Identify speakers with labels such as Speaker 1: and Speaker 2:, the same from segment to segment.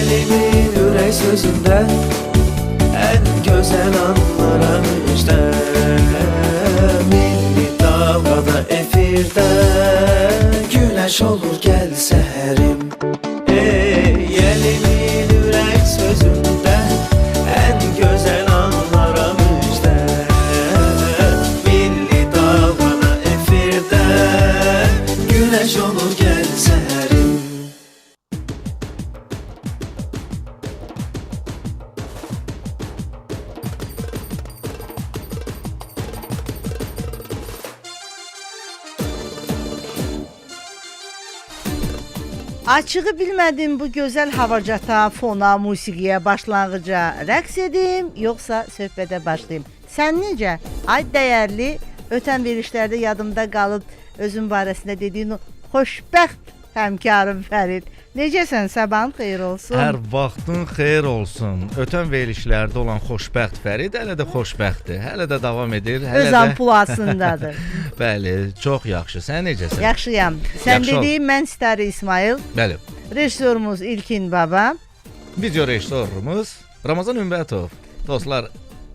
Speaker 1: Elimin ürək sözündə ən gözəl anlara müjdə. Milli dalğada efirdə güneş olur gəl səhərim. Elimin ürək sözündə ən gözəl anlara müjdə. Milli dalğada efirdə güneş olur gəl səhərim.
Speaker 2: Açığı bilmədim bu gözəl havacata, fona, musiqiyə, başlanğıca rəqs edim, yoxsa söhbətə başlayım. Sən necə? Ay dəyərli, ötən verilişlərdə yadımda qalıb özün barəsində dediyin o xoşbəxt həmkarım Fərid. Necəsən? Sabahın xeyir olsun.
Speaker 3: Hər vaxtın xeyir olsun. Ötən verilişlərdə olan xoşbəxt Fərid hələ də xoşbəxtdir. Hələ də davam edir.
Speaker 2: Öz ampulasındadır.
Speaker 3: Bəli, çox yaxşı. Sən necəsən?
Speaker 2: Yaxşıyam. Sən
Speaker 3: Yaxşı ol.
Speaker 2: dediyin mən Starı İsmail,
Speaker 3: Bəli.
Speaker 2: rejissorumuz İlkin Baba.
Speaker 3: Video rejissorumuz Ramazan Ümbətov. Dostlar,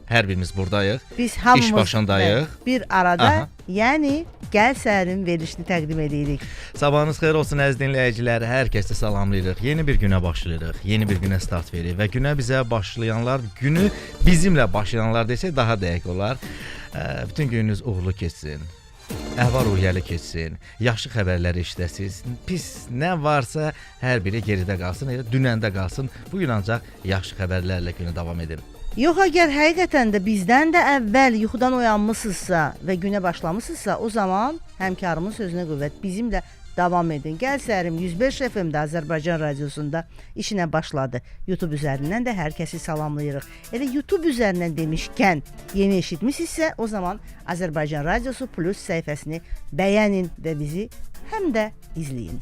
Speaker 3: hər birimiz buradayıq.
Speaker 2: Biz hamımız
Speaker 3: İş başındayıq.
Speaker 2: bir arada,
Speaker 3: Aha.
Speaker 2: yəni Gəl Səhərin verilişini təqdim edirik.
Speaker 3: Sabahınız xeyir olsun əziz dinləyicilər. Hər kəsi salamlayırıq. Yeni bir günə başlayırıq. Yeni bir günə start veririk və günə bizə başlayanlar, günü bizimlə başlayanlar desək daha dəqiq olar. Bütün gününüz uğurlu keçsin. Əhval-ruhiyyəli keçsin. Yaxşı xəbərləri eşidəsiniz. Pis nə varsa hər biri geridə qalsın, elə dünəndə qalsın. Bu gün ancaq yaxşı xəbərlərlə günə davam edin.
Speaker 2: Yox, əgər həqiqətən də bizdən də əvvəl yuxudan oyanmısınızsa və günə başlamısınızsa, o zaman həmkarımın sözünə qüvvət, bizimlə davam edin. Gəl Səhərim 105 FM-də Azərbaycan radiosunda işinə başladı. YouTube üzərindən də hər kəsi salamlayırıq. Elə YouTube üzərindən demişkən yeni eşitmisinizsə, o zaman Azərbaycan Radiosu Plus səhifəsini bəyənin və bizi həm də izləyin.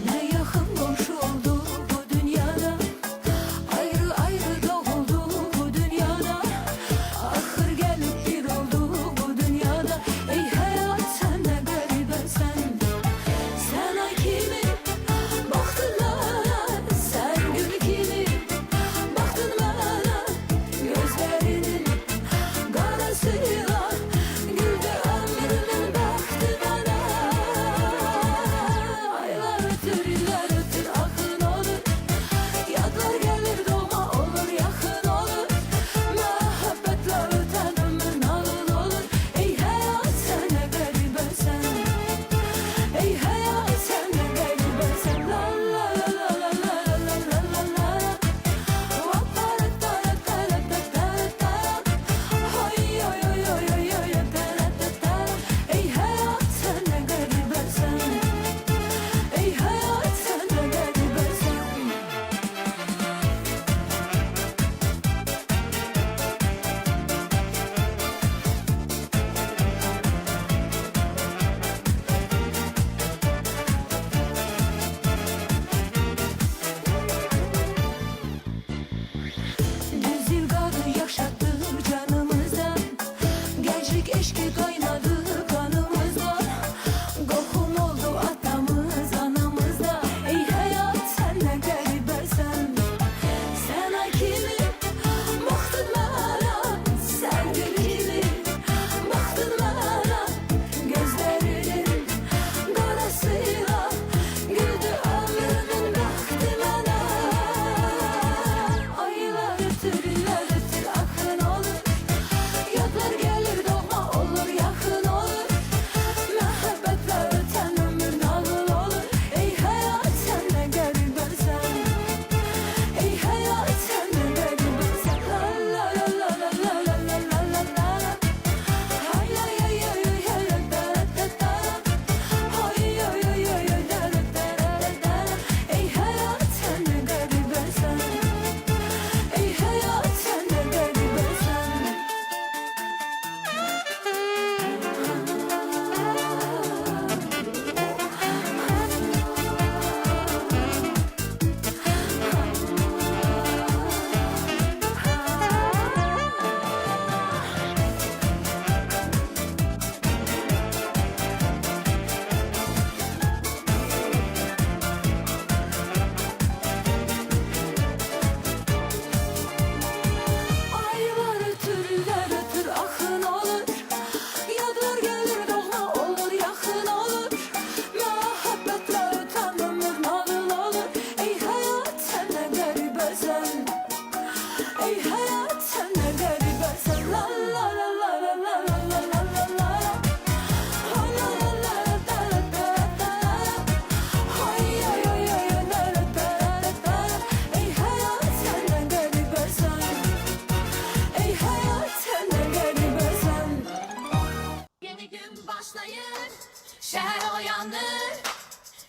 Speaker 4: Ne yakın komşu oldu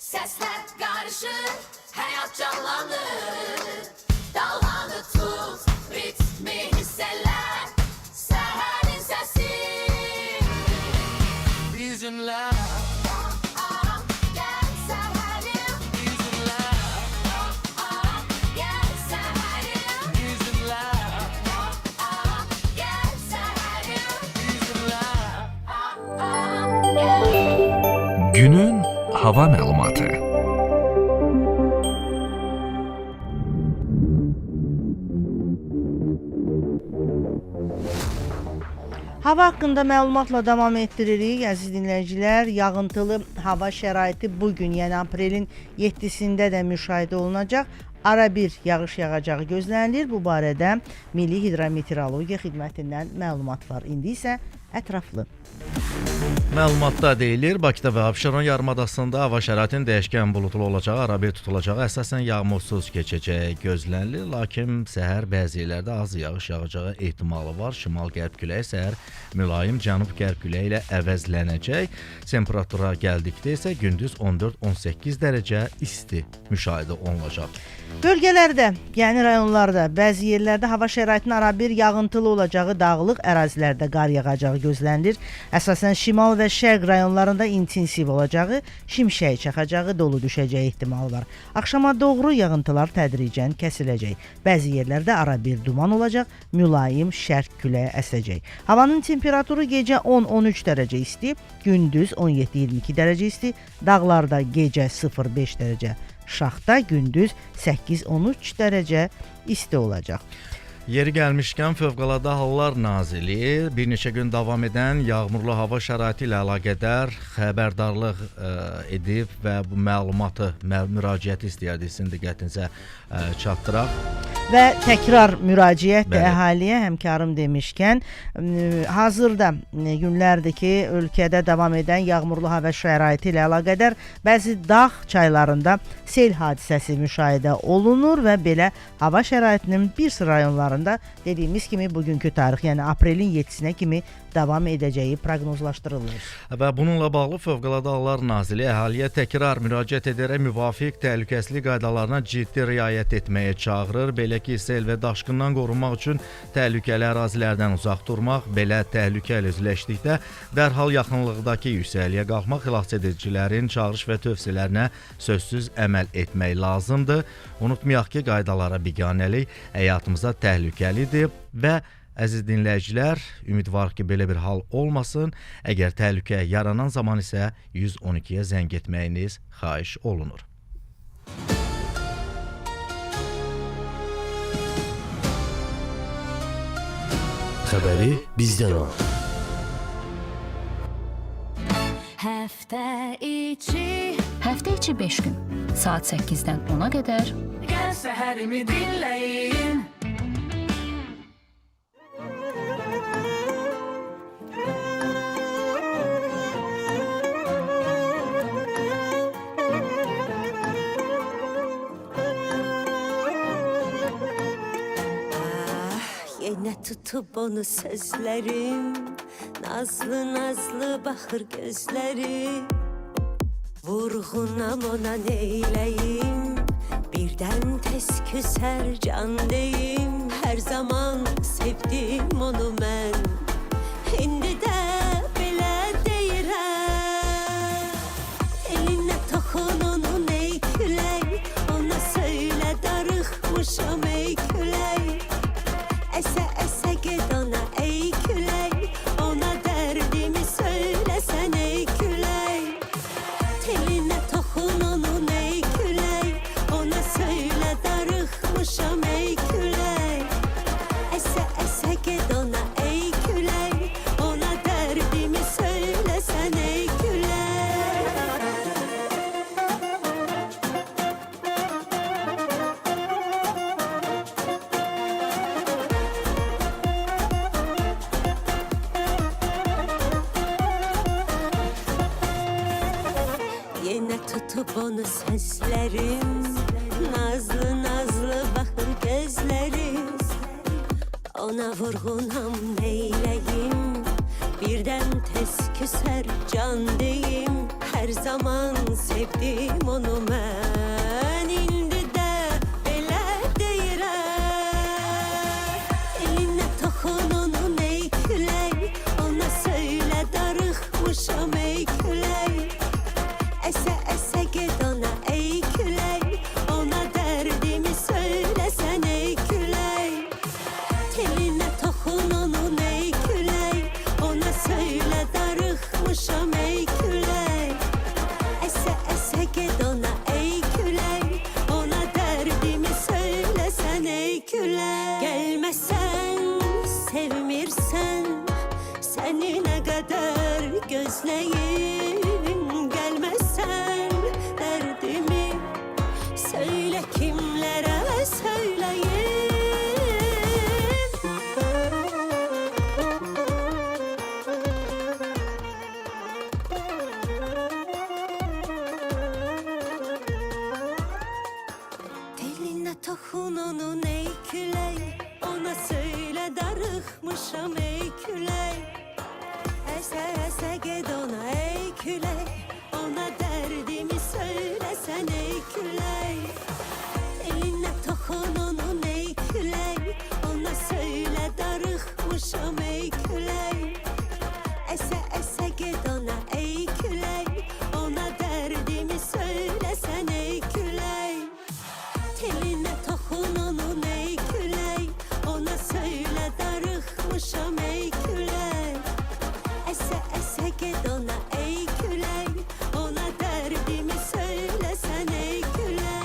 Speaker 4: Sesler karışır, hayat canlanır. Dalğanı tut, ritmi hisseler. Seherin sesi.
Speaker 1: Bizimle
Speaker 4: Gel seherim,
Speaker 1: bizimle
Speaker 4: gel seherim,
Speaker 1: bizimle
Speaker 4: gel seherim,
Speaker 1: bizimle
Speaker 4: gel.
Speaker 5: Günün hava məlumatı.
Speaker 2: Hava haqqında məlumatla davam etdiririk. Əziz dinləyicilər, yağıntılı hava şəraiti bu gün, yəni aprelin 7-sində də müşahidə olunacaq. Ara bir yağış yağacağı gözlənilir. Bu barədə Milli Hidrometeorologiya Xidmətindən məlumat var. İndi isə ətraflı.
Speaker 3: Məlumatda deyilir, Bakıda və Abşeron yarımadasında hava şəraitinin dəyişkən buludlu olacağı, arabir tutulacağı, əsasən yağmursuz keçəcəyi gözlənilir. Lakin səhər bəzi yerlərdə az yağış yağacağı ehtimalı var. Şimal-qərb küləyi səhər mülayim cənub-qərb küləyi ilə əvəzlənəcək. Temperatura gəldikdə isə gündüz 14-18 dərəcə isti müşahidə olunacaq.
Speaker 2: Bölgələrdə, yəni rayonlarda, bəzi yerlərdə hava şəraitinin arabir yağıntılı olacağı, dağlıq ərazilərdə qar yağacağı gözlənilir. Əsasən şimal və şərq rayonlarında intensiv olacağı, şimşək çaxacağı, dolu düşəcəyi ehtimalı var. Axşama doğru yağıntılar tədricən kəsiləcək. Bəzi yerlərdə arabir duman olacaq, mülayim şərq küləyi əsəcək. Havanın temperaturu gecə 10-13 dərəcə isti, gündüz 17-22 dərəcə isti, dağlarda gecə 0-5 dərəcə şaxta, gündüz 8-13 dərəcə isti olacaq.
Speaker 3: Yeri gəlmişkən Fövqəladə Hallar Nazirliyi bir neçə gün davam edən yağmurlu hava şəraiti ilə əlaqədar xəbərdarlıq edib və bu məlumatı, müraciəti istəyərdik sizin diqqətinizə çatdıraq.
Speaker 2: Və təkrar müraciət
Speaker 3: Bəli.
Speaker 2: əhaliyə, həmkarım demişkən, hazırda günlərdir ki, ölkədə davam edən yağmurlu hava şəraiti ilə əlaqədar bəzi dağ çaylarında sel hadisəsi müşahidə olunur və belə hava şəraitinin bir sıra rayonlarında dediyimiz kimi bugünkü tarix, yəni aprelin 7-sinə kimi davam edəcəyi proqnozlaşdırılır.
Speaker 3: Və bununla bağlı Fövqəladə Hallar Nazirliyi əhaliyə təkrar müraciət edərək müvafiq təhlükəsizlik qaydalarına ciddi riayət etməyə çağırır. Belə ki, sel və daşqından qorunmaq üçün təhlükəli ərazilərdən uzaq durmaq, belə təhlükə ilə üzləşdikdə dərhal yaxınlıqdakı yüksəkliyə qalxmaq, xilasedicilərin çağırış və tövsiyələrinə sözsüz əməl etmək lazımdır. Unutmayaq ki, qaydalara biganəlik həyatımıza təhlükəlidir və əziz dinləyicilər, ümidvarıq ki, belə bir hal olmasın. Əgər təhlükə yaranan zaman isə 112-yə zəng etməyiniz xahiş olunur.
Speaker 6: Xəbəri bizdən al.
Speaker 4: Həftə içi
Speaker 7: Həftə içi 5 gün, saat 8-dən 10-a qədər
Speaker 1: Gəl səhərimi dinləyin.
Speaker 8: Yenə tutub onu sözlərim, nazlı nazlı baxır gözləri. Vurğunam ona neyləyim, birdən tez küsər can deyim. Hər zaman sevdim onu mən, indi də belə deyirəm. Elinə toxun onun ey külək, ona söylə darıxmışam ey külək. Əsə əsə get ona ey külək, ona dərdimi söyləsən ey külək. Telinə toxun onun ey külək, ona söylə darıxmışam ey külək. Əsə əsə get ona ey külək, ona dərdimi söyləsən ey külək. Yenə tutub onu sözlərim, nazlı nazlı baxır gözləri. Ona vurğunam neyləyim, birdən tez küsər can deyim. Her zaman sevdim onu mən. İndi də belə deyirəm. Elinə toxun onun ey külək. Ona söylə darıxmışam ey külək. Əsə əsə get ona ey külək. Ona dərdimi söyləsən ey külək. Elinə toxun onun ey külək. Ona söylə darıxmışam ey külək. Əsə əsə get ona ey külək. Ona dərdimi söyləsən ey külək. Gəlməsən, sevmirsən, səni nə qədər gözləyim. Gəlməsən, dərdimi söylə kimlərə söyləyim. Telinə toxun onun ey külək. Ona söylə darıxmışam ey külək. Əsə əsə get ona ey külək. Ona dərdimi söyləsən ey külək. Elinə toxun onun ey külək. Ona söylə darıxmışam ey külək. Əsə əsə get ona ey külək. Ona dərdimi söyləsən ey külək. Telinə toxun onun ey külək. Ona söylə darıxmışam ey külək. Əsə əsə get ona ey külək. Ona dərdimi söyləsən ey külək.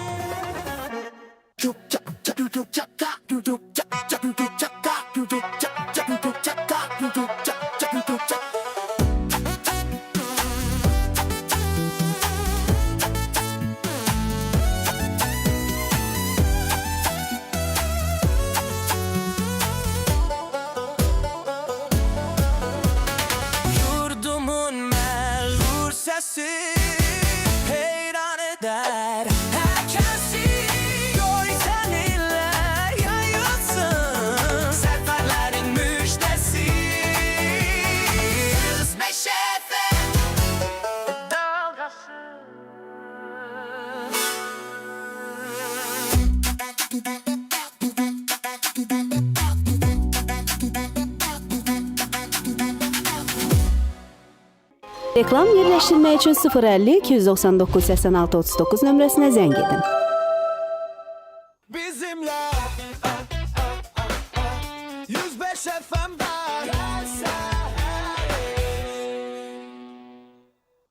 Speaker 1: Yurdumun məlul səsi heyran edər herkesi. Görsən illər yayılsın səfərlərin müjdəsi. Meşə FM dalğası.
Speaker 9: Reklam yerləşdirmək üçün 050 299 86 39 nömrəsinə zəng edin.
Speaker 1: Bizimle 105 FM'da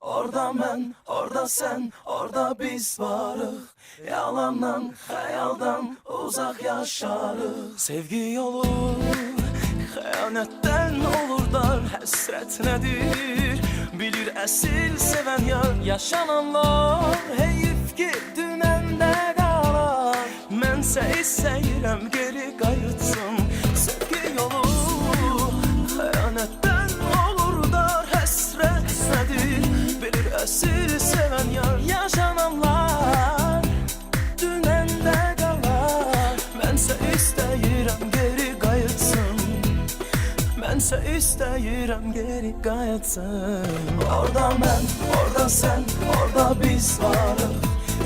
Speaker 1: Orada mən, orada sən, orada biz varıq. Yalandan, xəyaldan uzaq yaşarıq. Sevgi yolu xəyanətdən olur dar. Həsrət nədir? Bilir əsil sevən yar. Yaşananlar heyif ki dünəndə qalar. Mənsə istəyirəm geri qayıtsın. Sevgi yolu xəyanətdən olur dar. Həsrət nədir? Bilir əsil sevən yar. Yaşananlar dünəndə qalar. Mənsə istəyirəm geri qayıtsın. Mənsə istəyirəm geri qayıtsın. Orada mən, orada sən, orada biz varıq.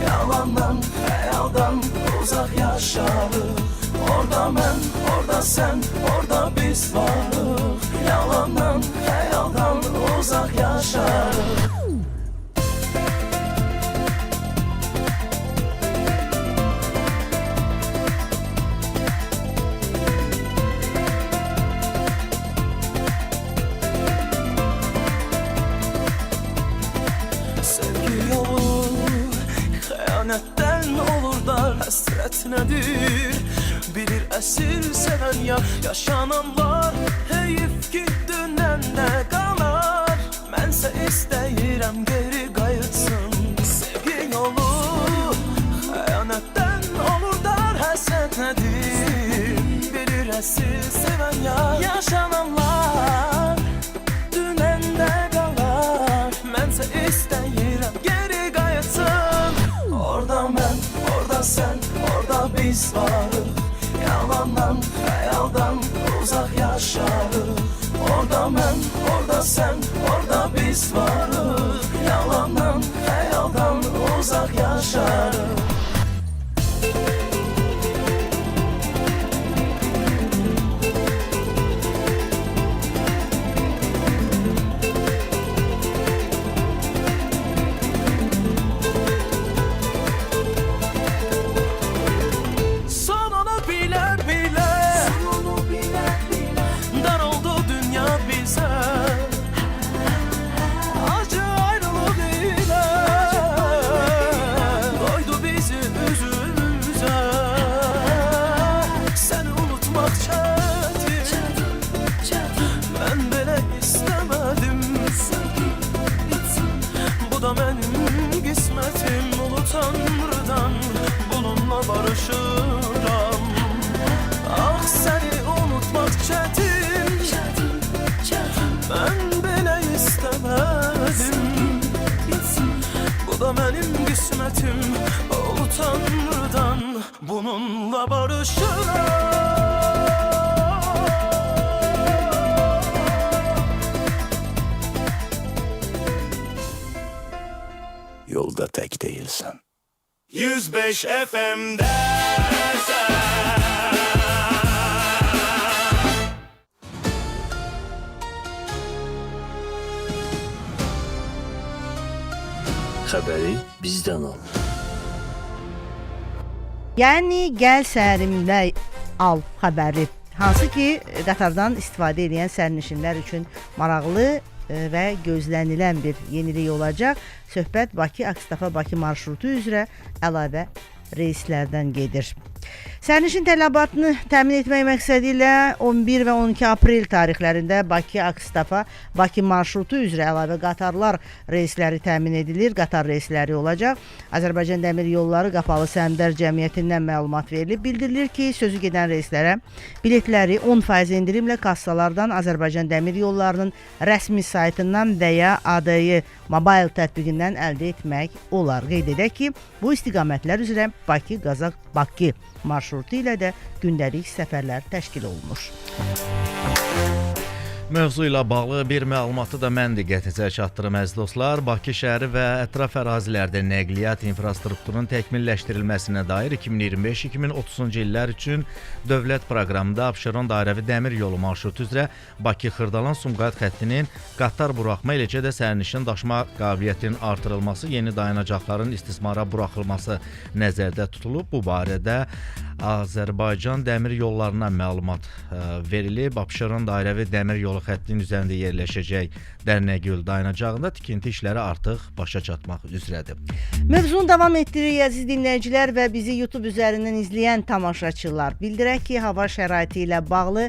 Speaker 1: Yalandan, xəyaldan uzaq yaşarıq. Orada mən, orada sən, orada biz varıq. Yalandan, xəyaldan uzaq yaşarıq. Xəyanətdən olur dar, həsrət nədir? Bilir əsil sevən yar. Yaşananlar heyif ki dünəndə qalar. Mənsə istəyirəm geri qayıtsın. Sevgi yolu xəyanətdən olur dar, həsrət nədir? Bilir əsil sevən yar. Yaşananlar dünəndə qalar. Mənsə istəyirəm geri qayıtsın. Orada mən, orada sən, orada biz varıq. Yalandan, xəyaldan uzaq yaşarıq. Orada mən, orada sən, orada biz varıq. Yalandan uzaq yaşarıq. Sonunu bilə-bilə dar oldu dünya bizə. Acı ayrılıq ilə qoydu bizi üzümüzə. Səni unutmaq çətin, mən belə istəmədim. Bu da mənim qismətim, ulu Tanrıdan bununla barışıram. Ah, səni unutmaq çətin, mən belə istəmədim. Bu da mənim qismətim, ulu Tanrıdan bununla barışıram.
Speaker 6: Yolda tək deyilsən.
Speaker 1: 105 FM'də
Speaker 6: Xəbəri bizdən al.
Speaker 2: Yəni gəl səhərimdə al xəbəri. Hansı ki, qatardan istifadə edən sərnişinlər üçün maraqlı və gözlənilən bir yenilik olacaq. Söhbət Bakı-Akstafa-Bakı marşrutu üzrə əlavə reyslərdən gedir. Sərnişin tələbatını təmin etmək məqsədi ilə 11 və 12 aprel tarixlərində Bakı-Akstafa-Bakı marşrutu üzrə əlavə qatarlar reysləri təmin edilir. Qatar reysləri olacaq. Azərbaycan Dəmir Yolları Qapalı Səhmdar Cəmiyyətindən məlumat verilib. Bildirilir ki, sözü gedən reyslərə biletləri 10% endirimlə kassalardan Azərbaycan Dəmir Yollarının rəsmi saytından və ya ADY mobil tətbiqindən əldə etmək olar. Qeyd edək ki, bu istiqamətlər üzrə Bakı-Qazax-Bakı marşrutu ilə də gündəlik səfərlər təşkil olunur.
Speaker 3: Mövzu ilə bağlı bir məlumatı da mən diqqətinizə çatdırım əziz dostlar. Bakı şəhəri və ətraf ərazilərdə nəqliyyat infrastrukturunun təkmilləşdirilməsinə dair 2025-2030-cu illər üçün dövlət proqramında Abşeron dairəvi dəmir yolu marşrutu üzrə Bakı-Xırdalan-Sumqayıt xəttinin qatar buraxma, eləcə də sərnişin daşıma qabiliyyətinin artırılması, yeni dayanacaqların istismara buraxılması nəzərdə tutulub. Bu barədə Azərbaycan Dəmir Yollarına məlumat verilib. Abşeron dairəvi dəmir yolu xəttinin üzərində yerləşəcək Dərnəgöl dayanacağında tikinti işləri artıq başa çatmaq üzrədir.
Speaker 2: Mövzunu davam etdiririk əziz dinləyicilər və bizi YouTube üzərindən izləyən tamaşaçılar. Bildirək ki, hava şəraiti ilə bağlı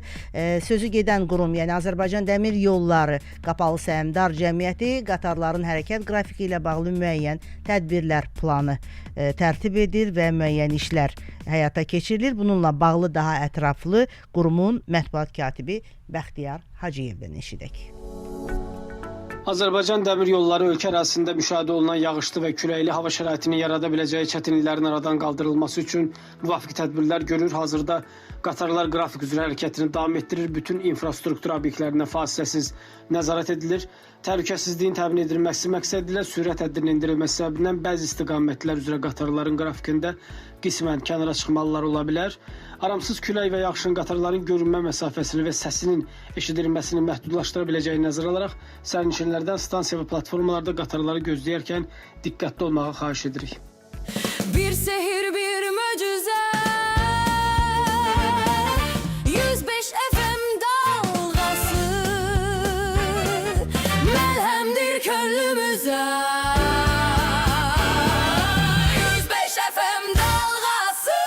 Speaker 2: sözü gedən qurum, yəni Azərbaycan Dəmir Yolları Qapalı Səhmdar Cəmiyyəti qatarların hərəkət qrafiki ilə bağlı müəyyən tədbirlər planı tərtib edir və müəyyən işlər həyata keçirilir. Bununla bağlı daha ətraflı qurumun mətbuat katibi Bəxtiyar Hacıyevdən eşidək.
Speaker 10: Azərbaycan Dəmir Yolları ölkə ərazisində müşahidə olunan yağışlı və küləkli hava şəraitini yarada biləcəyi çətinliklərin aradan qaldırılması üçün müvafiq tədbirlər görür. Hazırda qatarlar qrafik üzrə hərəkətini davam etdirir. Bütün infrastruktur obyektlərinə fasiləsiz nəzarət edilir. Təhlükəsizliyin təmin edilməsi məqsədilə sürət həddinin endirilməsi səbəbindən bəzi istiqamətlər üzrə qatarların qrafikində qismən kənara çıxmalar ola bilər. Aramsız külək və yağışın qatarların görünmə məsafəsini və səsinin eşidilməsini məhdudlaşdıra biləcəyi nəzərə alaraq sərnişinlərdən stansiya və platformalarda qatarları gözləyərkən diqqətli olmağa xahiş edirik.
Speaker 4: Bir sehir, bir möcüzə 105 FM dalğası məlhəmdir könlümüzə 105 FM dalğası.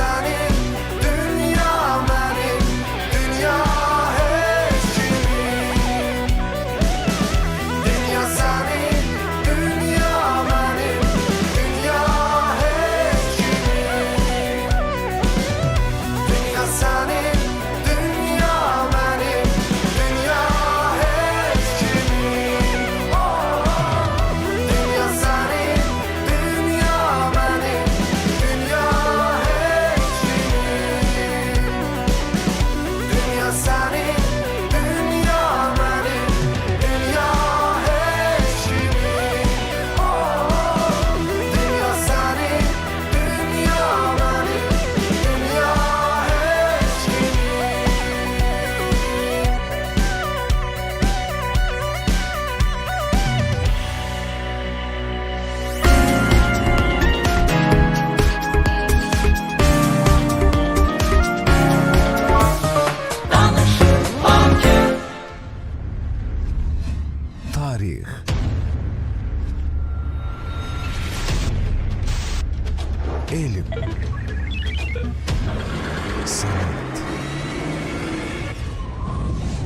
Speaker 1: senin, dünya benim, dünya hiç kimin. Dünya senin, dünya benim, dünya hiç kimin. Dünya senin, dünya benim, dünya hiç kimin. Dünya senin, dünya benim, dünya hiç kimin. Dünya senin, dünya benim, dünya hiç kimin. Dünya senin, dünya benim, dünya hiç
Speaker 5: Tarix. Elm. Sənət.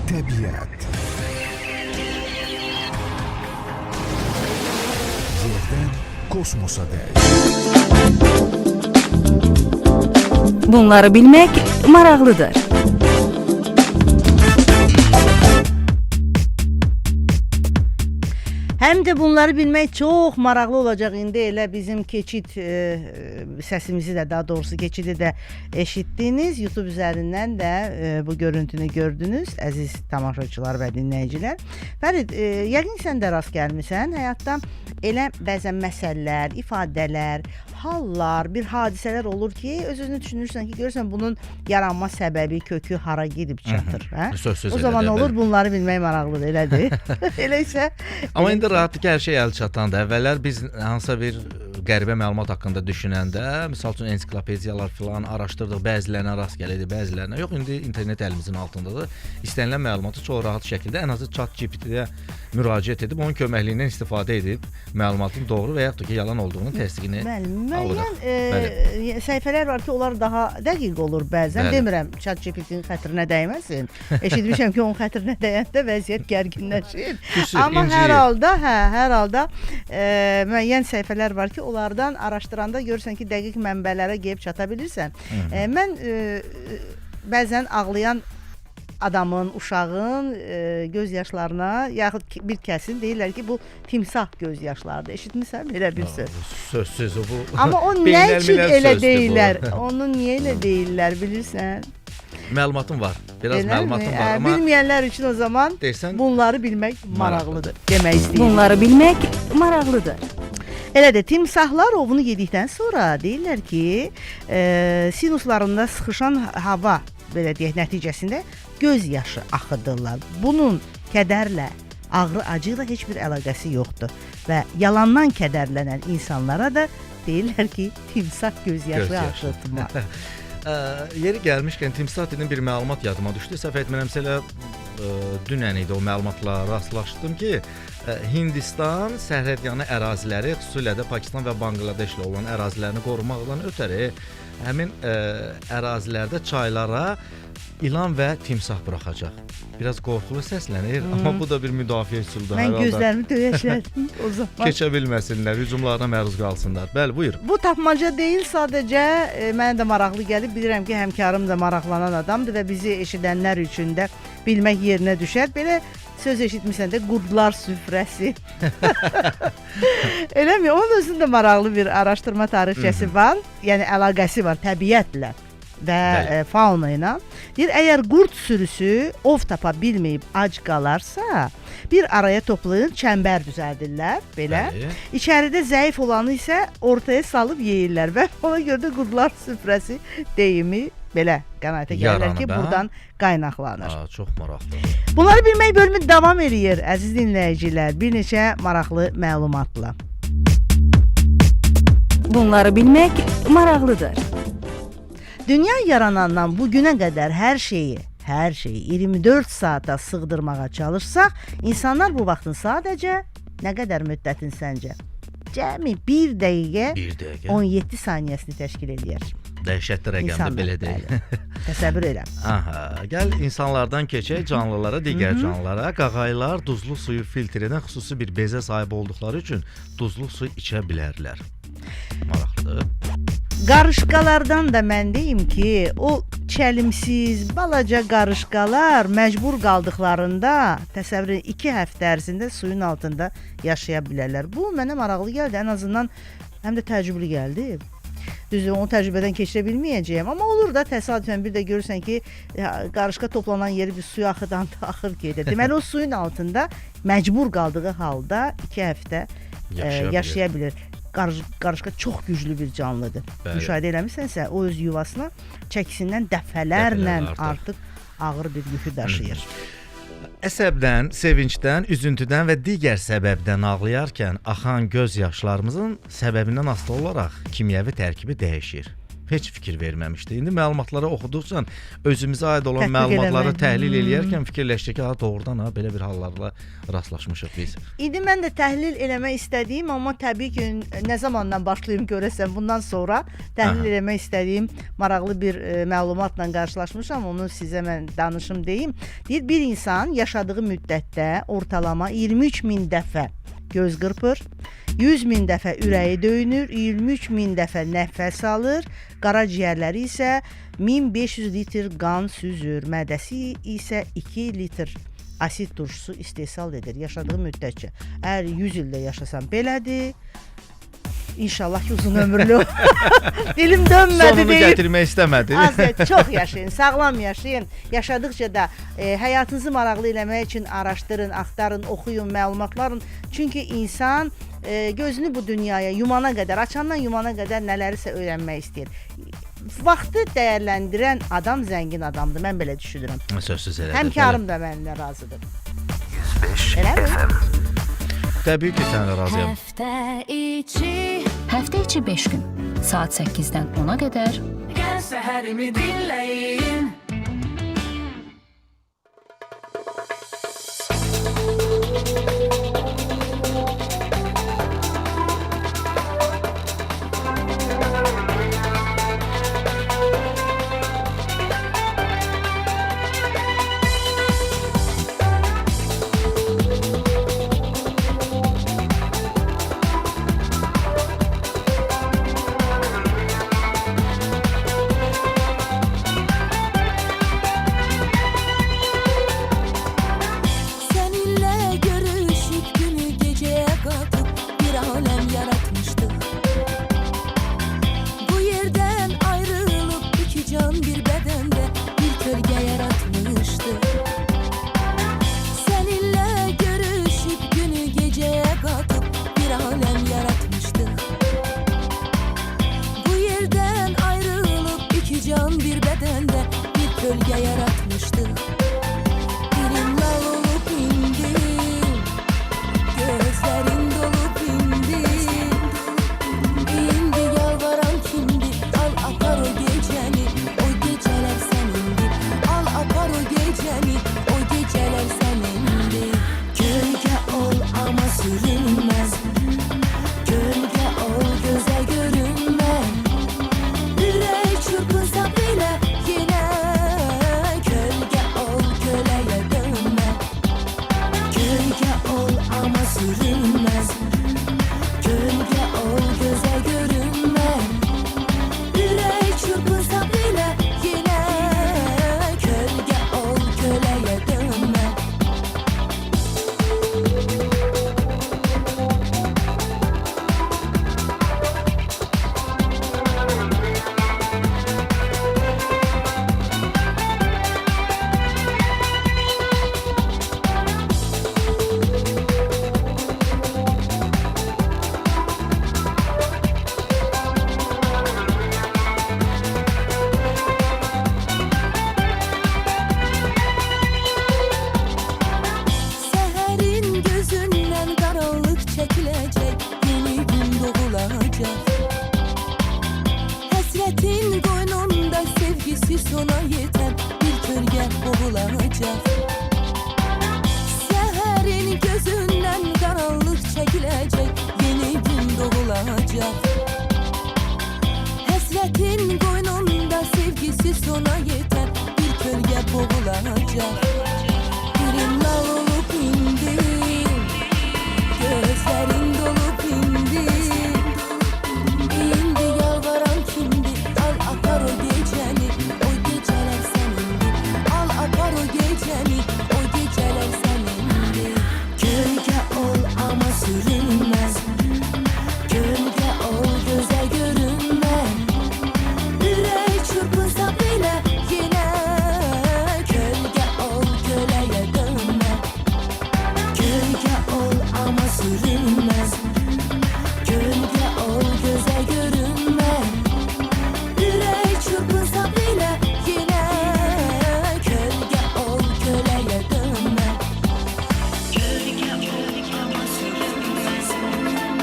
Speaker 5: Təbiət. Yerdən kosmosa dək.
Speaker 9: Bunları bilmək maraqlıdır.
Speaker 2: Həm də bunları bilmək çox maraqlı olacaq. İndi elə bizim keçid səsimizi də, daha doğrusu keçidi də eşitdiniz. YouTube üzərindən də bu görüntünü gördünüz, əziz tamaşaçılar və dinləyicilər. Fərid, yəqin sən də rast gəlmisən. Həyatda elə bəzən məsələlər, ifadələr, hallar, bir hadisələr olur ki, öz-özünü düşünürsən ki, görürsən bunun yaranma səbəbi, kökü hara gedib çatır, hə? O zaman olur, bunları bilmək maraqlıdır, elədir. Elə isə
Speaker 3: Amma indi rahatdır ki, hər şey əl çatandır. Əvvəllər biz hansısa bir qəribə məlumat haqqında düşünəndə, misal üçün ensiklopediyalar filan araşdırdıq, bəzilərinə rast gəlirdi, bəzilərinə yox. İndi internet əlimizin altındadır. İstənilən məlumatı çox rahat şəkildə ən azı ChatGPT-yə müraciət edib, onun köməkliyindən istifadə edib məlumatın doğru və yaxud da ki, yalan olduğunu təsdiqini alırıq.
Speaker 2: Müəyyən səhifələr var ki, onlar daha dəqiq olur bəzən.
Speaker 3: Bəli.
Speaker 2: Demirəm ChatGPT-nin xətrinə dəyməsin. Eşitmişəm ki, onun xətrinə dəyəndə vəziyyət gərginləşir. Amma hər halda müəyyən səhifələr var ki, onlardan araşdıranda görürsən ki, dəqiq mənbələrə gəlib çata bilirsən. Mən bəzən ağlayan adamın, uşağın göz yaşlarına yaxud bir kəsin deyirlər ki, bu timsah göz yaşlarıdır. Eşitmisən belə bir söz?
Speaker 3: Sözsüz bu.
Speaker 2: Amma o nə üçün elə deyirlər? Onu niyə elə deyirlər bilirsən?
Speaker 3: Məlumatım var. Biraz məlumatım var, amma
Speaker 2: bilməyənlər üçün o zaman bunları bilmək maraqlıdır. Demək istəyirəm.
Speaker 9: Bunları bilmək maraqlıdır.
Speaker 2: Elə də timsahlar ovunu yedikdən sonra deyirlər ki, sinuslarında sıxışan hava, belə deyək, nəticəsində göz yaşı axıdırlar. Bunun kədərlə, ağrı acı ilə heç bir əlaqəsi yoxdur və yalandan kədərlənən insanlara da deyirlər ki, timsah göz yaşı axıtma.
Speaker 3: Yeri gəlmişkən timsah dedin, bir məlumat yadıma düşdü. Səhv etmirəmsə elə dünən idi o məlumatla rastlaşdım ki, Hindistan sərhədyanı əraziləri, xüsusilə də Pakistan və Banqladeşlə olan ərazilərini qorumaqdan ötəri həmin ərazilərdə çaylara ilan və timsah buraxacaq. Biraz qorxulu səslənir, amma bu da bir müdafiə üsuludur.
Speaker 2: Mən gözlərimi döyəclədim o zaman.
Speaker 3: Keçə bilməsinlər, hücumlarına məruz qalsınlar. Bəli, buyur.
Speaker 2: Bu tapmaca deyil, sadəcə mənə də maraqlı gəlib. Bilirəm ki, həmkarım da maraqlanan adamdır və bizi eşidənlər üçün də bilmək yerinə düşər. Belə söz eşitmirsən də qurdlar süfrəsi. Eləmi? Onun özündə maraqlı bir araşdırma tarixçəsi var. Yəni əlaqəsi var təbiətlə və fauna ilə. Deyir, əgər qurd sürüsü ov tapa bilməyib ac qalarsa, bir araya toplayın, çəmbər düzəldirlər, belə. İçəridə zəif olanı isə ortaya salıb yeyirlər və ona görə də qurdlar süfrəsi deyimi belə qənaətə gəlirlər ki, buradan qaynaqlanır.
Speaker 3: Çox maraqlı.
Speaker 2: Bunları bilmək bölümü davam eləyir, əziz dinləyicilər, bir neçə maraqlı məlumatla.
Speaker 9: Bunları bilmək maraqlıdır.
Speaker 2: Dünya yaranandan bu günə qədər hər şeyi 24 saata sığdırmağa çalışsaq, insanlar bu vaxtın sadəcə nə qədər müddətin səncə? Cəmi 1 dəqiqə 17 saniyəsini təşkil edir.
Speaker 3: Dəhşətli rəqəmdir,
Speaker 2: İnsanlar,
Speaker 3: belə deyək.
Speaker 2: bəli. Təsəvvür elə.
Speaker 3: Aha, gəl insanlardan keçək canlılara, digər canlılara. Qağayılar duzlu suyu filtr edən xüsusi bir bezə sahib olduqları üçün duzlu su içə bilərlər. Maraqlıdır.
Speaker 2: Qarışqalardan da mən deyim ki, o çəlimsiz, balaca qarışqalar məcbur qaldıqlarında təsəvvür edin 2 həftə ərzində suyun altında yaşaya bilərlər. Bu mənə maraqlı gəldi, ən azından həm də təcrübəli gəldi. Düzdür, onu təcrübədən keçirə bilməyəcəyəm, amma olur da təsadüfən bir də görürsən ki, qarışqa toplanan yeri bir suya axır gedir. Deməli o suyun altında məcbur qaldığı halda 2 həftə yaşaya bilir. Qarışqa çox güclü bir canlıdır.
Speaker 3: Bəli.
Speaker 2: Müşahidə eləmisənsə, o öz yuvasına çəkisindən dəfələrlə artıq ağır bir yükü daşıyır.
Speaker 3: Əsəbdən, sevincdən, üzüntüdən və digər səbəbdən ağlayarkən axan göz yaşlarımızın səbəbindən asılı olaraq kimyəvi tərkibi dəyişir. Heç fikir verməmişdi. İndi məlumatları oxuduqca özümüzə aid olan məlumatları təhlil eləyərkən fikirləşdik ki, doğrudan belə bir hallarla rastlaşmışıq biz.
Speaker 2: İndi mən də təhlil eləmək istədiyim, amma təbii ki, nə zamandan başlayım görəsən, bundan sonra təhlil eləmək istədiyim maraqlı bir məlumatla qarşılaşmışam. Onu sizə mən danışım deyim. Deyir, bir insan yaşadığı müddətdə ortalama 23.000 dəfə göz qırpır, 100.000 dəfə ürəyi döyünür, 23.000 dəfə nəfəs alır, qaraciyərləri isə 1500 litr qan süzür, mədəsi isə 2 litr asid turşusu istehsal edir yaşadığı müddətcə. Əgər 100 ildə yaşasan belədir, İnşallah ki uzun ömürlü. Dilim dönmədi
Speaker 3: Sonunu gətirmək istəmədi.
Speaker 2: Çox yaşayın, sağlam yaşayın. Yaşadıkça da həyatınızı maraqlı eləmək üçün araşdırın, axtarın, oxuyun, məlumatların. Çünki insan gözünü bu dünyaya yumana qədər, açandan yumana qədər nələrisə öyrənmək istəyir. Vaxtı dəyərləndirən adam zəngin adamdır. Mən belə düşünürəm.
Speaker 3: Sözsüz elədir.
Speaker 2: Həmkarım da mənimlə razıdır.
Speaker 1: 105
Speaker 2: Elə mi?
Speaker 1: FM.
Speaker 3: Təbii ki, sənlə razıyam.
Speaker 7: Həftə içi 5 gün, saat 8-dən 10-a qədər
Speaker 1: Gəl səhərimi dinləyin.
Speaker 8: Ürək çırpınsa belə yenə kölgə ol. sona yeter bir kölge boğulacak. Dilim lal olup indi, gözlerin dolup indi. İndi yalvaran kimdi, al akar o geceni, o geceler senindi. Al akar o geceni, o geceler senindi. Gölge ol ama sürünmez, gölge ol göze görünme. Yürek çırpınsa bile yine gölge ol köleye dönme. Gölge ol ama sürünmez, gölge ol göze görünme. Yürek çırpınsa bile yine gölge ol köleye dönme. Gölge ol ama sürünmez, gölge ol göze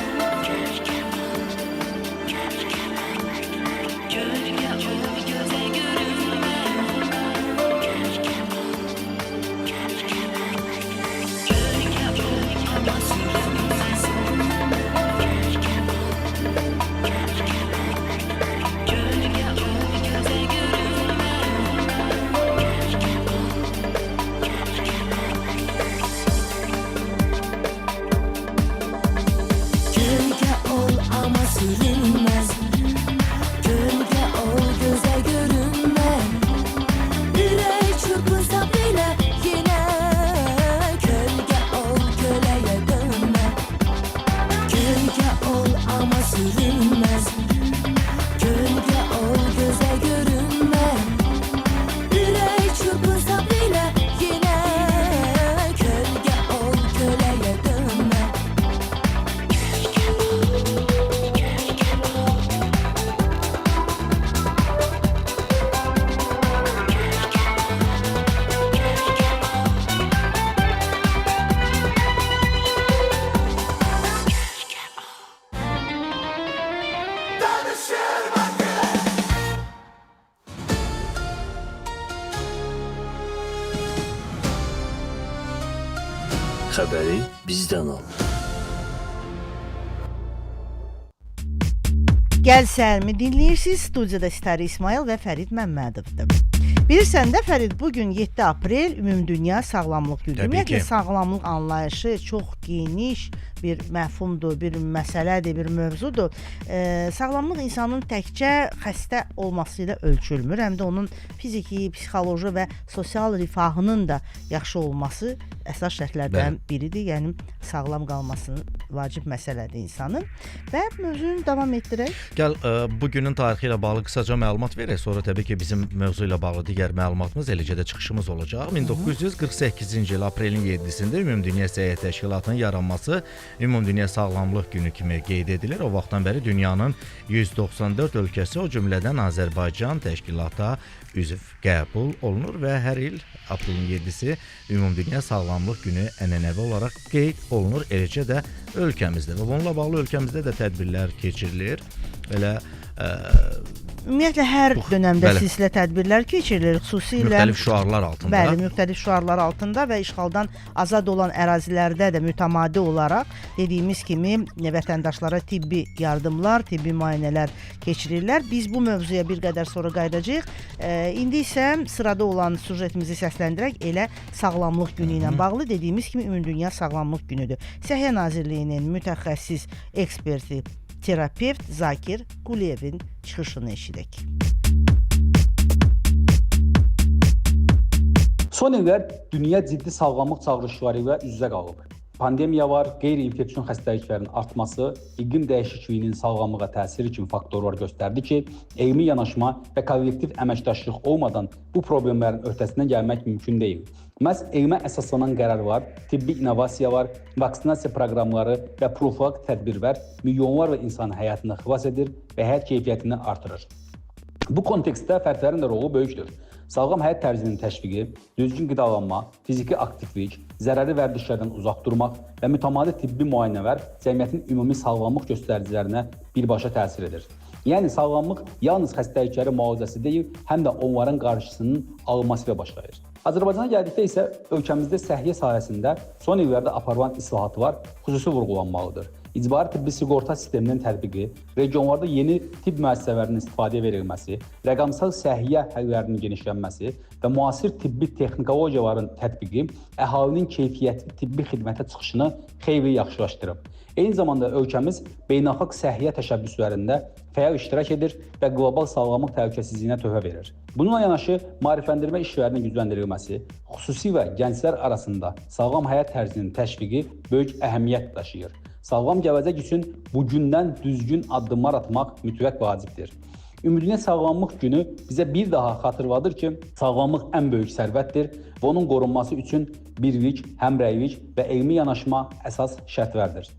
Speaker 8: görünme. Gölge ol ama sürünmez, gölge ol göze görünme. Yürek çırpınsa bile yine gölge ol köleye dönme. Gölge ol ama sürünmez, gölge ol göze görünme. Yürek çırpınsa bile yine gölge ol köleye dönme.
Speaker 6: Xəbəri bizdən al.
Speaker 2: Gəl Sərmi dinləyirsiniz. Studiyada Stari İsmail və Fərid Məmmədovdur. Bilirsən də Fərid, bugün 7 aprel Ümumdünya Sağlamlıq Günüdür. Ümumiyyətlə sağlamlıq anlayışı çox geniş bir məfhumdur, bir məsələdir, bir mövzudur. Sağlamlıq insanın təkcə xəstə olması ilə ölçülmür, həm də onun fiziki, psixoloji və sosial rifahının da yaxşı olması əsas şərtlərdən biridir. Yəni sağlam qalmasının vacib məsələdir insanın. Və mövzunu davam etdirək.
Speaker 3: Gəl bu günün tarixi ilə bağlı qısaca məlumat verək. Sonra təbii ki, bizim mövzu ilə bağlı digər məlumatımız, eləcə də çıxışımız olacaq. 1948-ci il aprelin 7-sində Ümumdünya Səhiyyə Təşkilatının yaranması Ümumdünya Sağlamlıq Günü kimi qeyd edilir. O vaxtdan bəri dünyanın 194 ölkəsi, o cümlədən Azərbaycan təşkilata üzv qəbul olunur və hər il aprelin 7-si Ümumdünya Sağlamlıq Günü ənənəvi olaraq qeyd olunur. Eləcə də ölkəmizdə və bununla bağlı ölkəmizdə də tədbirlər keçirilir. Belə
Speaker 2: Ümumiyyətlə hər dönəmdə silsilə tədbirlər keçirilir, xüsusilə
Speaker 3: müxtəlif şüarlar altında.
Speaker 2: Bəli, müxtəlif şüarlar altında və işğaldan azad olan ərazilərdə də mütəmadi olaraq dediyimiz kimi vətəndaşlara tibbi yardımlar, tibbi müayinələr keçirirlər. Biz bu mövzuya bir qədər sonra qayıdacağıq. İndi isə sırada olan sujetimizi səsləndirək. Elə Sağlamlıq Günü ilə bağlı dediyimiz kimi Ümumdünya Sağlamlıq Günüdür. Səhiyyə Nazirliyinin mütəxəssis eksperti terapevt Zakir Quliyevin çıxışını eşidək.
Speaker 11: Son illər dünya ciddi sağlamlıq çağırışları ilə üz-üzə qalıb. Pandemiya var, qeyri-infeksion xəstəliklərin artması, iqlim dəyişikliyinin sağlamlığa təsiri kimi faktorlar göstərdi ki, elmi yanaşma və kollektiv əməkdaşlıq olmadan bu problemlərin öhdəsindən gəlmək mümkün deyil. Məhz elmə əsaslanan qərarlar, tibbi innovasiyalar, vaksinasiya proqramları və profilaktik tədbirlər milyonlarla insanın həyatını xilas edir və həyat keyfiyyətini artırır. Bu kontekstdə fərdlərin də rolu böyükdür. Sağlam həyat tərzinin təşviqi, düzgün qidalanma, fiziki aktivlik, zərərli vərdişlərdən uzaq durmaq və mütəmadi tibbi müayinələr cəmiyyətin ümumi sağlamlıq göstəricilərinə birbaşa təsir edir. Yəni sağlamlıq yalnız xəstəliklərin müalicəsi deyil, həm də onların qarşısının alınması ilə başlayır. Azərbaycana gəldikdə isə ölkəmizdə səhiyyə sahəsində son illərdə aparılan islahatlar xüsusi vurğulanmalıdır. icbari tibbi sığorta sisteminin tətbiqi, regionlarda yeni tibb müəssisələrinin istifadəyə verilməsi, rəqəmsal səhiyyə həllərinin genişlənməsi və müasir tibbi texnologiyaların tətbiqi əhalinin keyfiyyətli tibbi xidmətə çıxışını xeyli yaxşılaşdırıb. Eyni zamanda ölkəmiz beynəlxalq səhiyyə təşəbbüslərində fəal iştirak edir və qlobal sağlamlıq təhlükəsizliyinə töhfə verir. Bununla yanaşı, maarifləndirmə işlərinin gücləndirilməsi, xüsusilə gənclər arasında sağlam həyat tərzinin təşviqi böyük əhəmiyyət daşıyır. Sağlam gələcək üçün bugündən düzgün addımlar atmaq mütləq vacibdir. Ümumdünya Sağlamlıq Günü bizə bir daha xatırladır ki, sağlamlıq ən böyük sərvətdir və onun qorunması üçün birlik, həmrəylik və elmi yanaşma əsas şərtlərdir.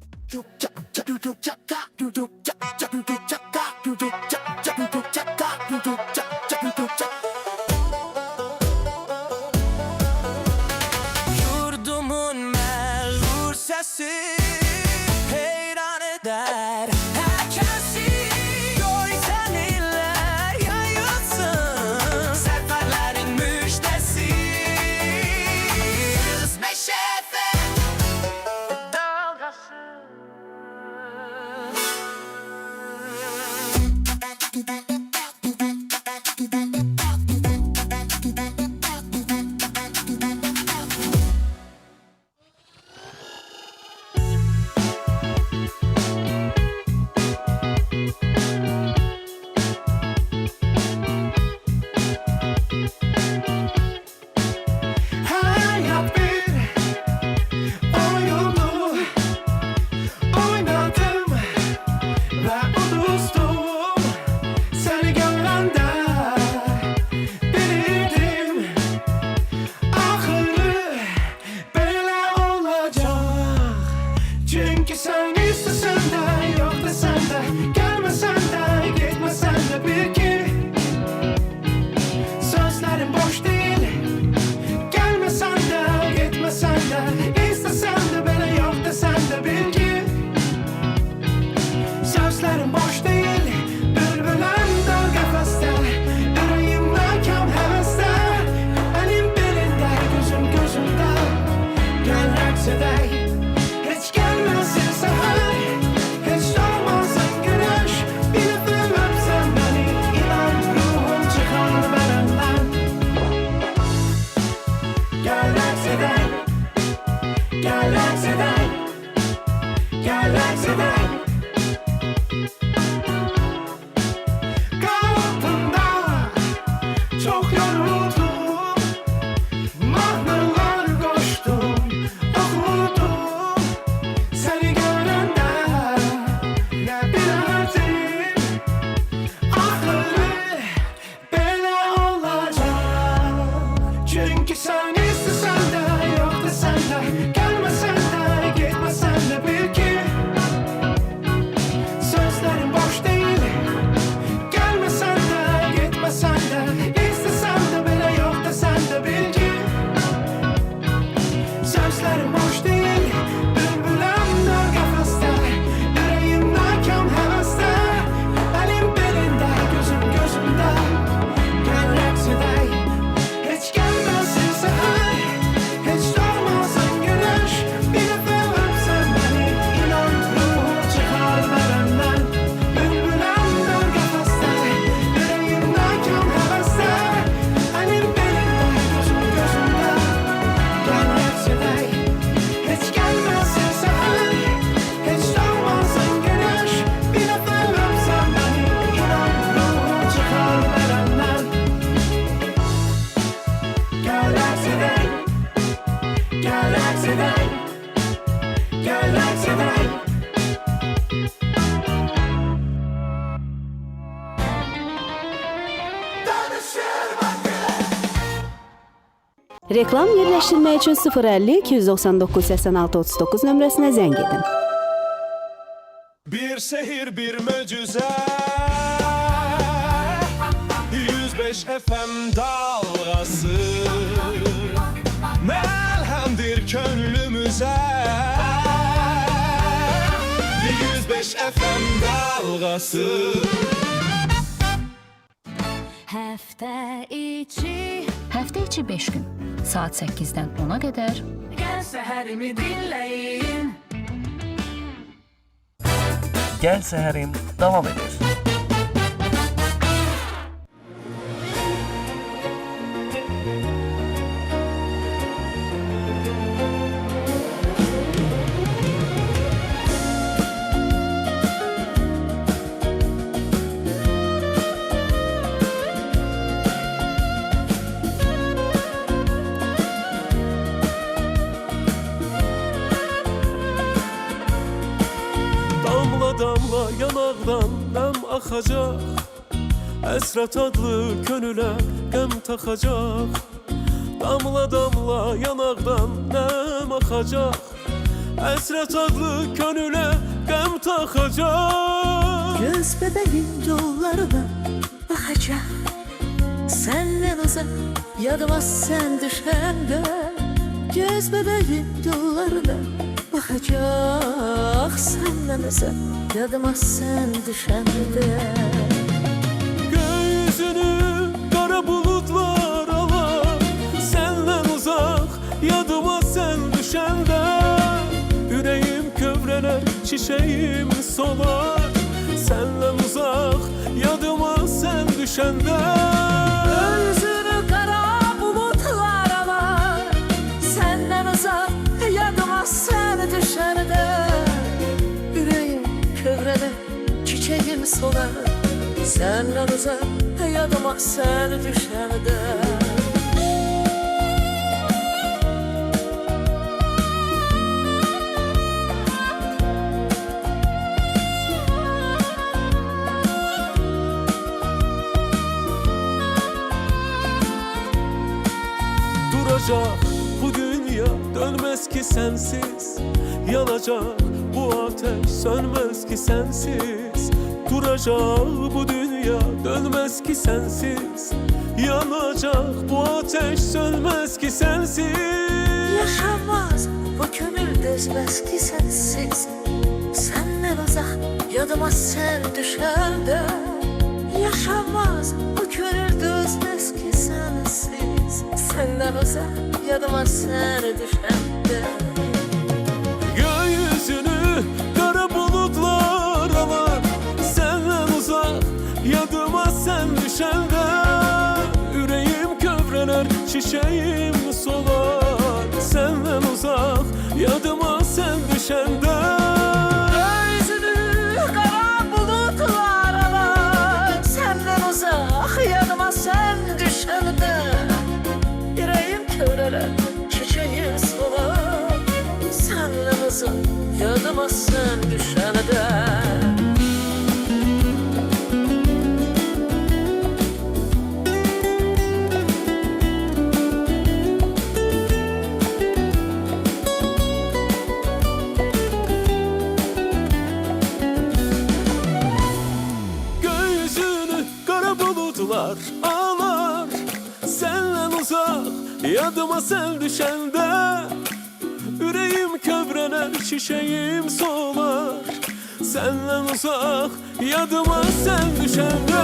Speaker 1: Yurdumun məlul səsi heyran edər herkesi. Görsən iller yayılsın, səfərlərin müjdəsi. 105 FM dalğası. Hayat bir oyunu oynadım ve unuttum. Seni görəndə bilirdim, axırı belə olacaq. Çünkü sen istesen de yok desen de, gelmesen de gitmesen de bil ki sözlerim boş değil. Gelmesen de gitmesen de, istesen de belə yok desen de bil ki sözlerim boş değil. Bülbülüm dal qəfəsdə, ürəyimdəkəm həvəsdə, əlim belində, gözüm gözümdə. Gəl rəqs edək, heç gəlməsin səhər, heç doğmasın günəş. Bir dəfə öpsən məni, inan ruhum çıxar bədəndən. Gəl rəqs edək, gəl rəqs edək, gəl rəqs edək. Qalbımda çox yoruldum, mahnılar qoşdum, oxudum. Səni görəndə nə bilərdim, axırı belə olacaq. Çünkü sen istesen de yok desen de, gelmesen de gitmesen de bil ki sözlerim boş değil. Gelmesen de gitmesen de, istesen de bile yok desen de bil ki sözlerim boş değil. Bülbülüm dal qəfəsdə, ürəyimdəkəm həvəsdə, əlim belində, gözüm gözümdə. Gəl rəqs edək, heç gəlməsin səhər, heç doğmasın günəş. Bir dəfə öpsən məni, inan ruhum çıxar bədəndən. Bülbülüm dal qəfəsdə, ürəyimdəkəm həvəsdə, əlim belində, gözüm gözümdə. Gəl rəqs edək, heç gəlməsin səhər, heç doğmasın günəş. Bir dəfə öpsən məni, inan ruhum çıxar bədəndən. Gəl rəqs edək, gəl rəqs edək, gəl rəqs edək. Danışır bakın.
Speaker 9: Reklam yerləşdirmək üçün 050 299 86 39 nömrəsinə zəng edin.
Speaker 1: Bir şehir bir möcüzə 105 FM dalğası məlhəmdir könlümüzə 105 FM dalğası.
Speaker 4: Həftə içi
Speaker 7: Həftə içi 5 gün, saat 8-dən 10-a qədər
Speaker 1: Gel seherimi dinleyin.
Speaker 6: Gəl səhərim davam edir.
Speaker 1: Damla damla yanaqdan nəm axacaq, əsrət adlı könülə qəm taxacaq. Damla damla yanaqdan nəm axacaq, əsrət adlı könülə qəm taxacaq.
Speaker 8: Göz bebeğin yollarına bakacak, senden uzak yadıma sen düşende. Göz bebeğin yollarına bakacak, senden uzak yadıma sen düşende.
Speaker 1: Göğsünü kara bulutlar alar, senden uzak yadıma sen düşende. Yüreğim kövrələr, çiçeğim solar, senden uzak yadıma sen düşende.
Speaker 8: Gözünü kara bulutlar alar, senden uzak yadıma sen düşende. Yüreğim kövrede, çiçeğim solar, senden uzak yadıma sen düşende.
Speaker 1: Duracak bu dünya, dönmez ki sensiz. Yanacak bu ateş, sönmez ki sensiz. Duracak bu dünya, dönmez ki sensiz. Yanacak bu ateş, sönmez ki sensiz.
Speaker 8: Yaşanmaz bu gönül dözmez ki sensiz. Senden uzak yadıma sen düşende. Yaşanmaz bu gönül dözmez ki sensiz. Senden uzak yadıma sen düşende.
Speaker 1: Gökyüzünü kara bulutlar alar, senden uzak yadıma sen düşende. Yüreğim kövrələr, çiçeğim solar, senden uzak yadıma sen düşende.
Speaker 8: Gözünü kara bulutlar alar, senden uzak yadıma sen düşende. Yüreğim kövrələr, çiçeğim solar, senden uzak yadıma sen düşende.
Speaker 1: Gökyüzünü kara bulutlar alar, senden uzak yadıma sen düşende. Yüreğim kövrələr, çiçeğim solar, senden uzak yadıma sen düşende.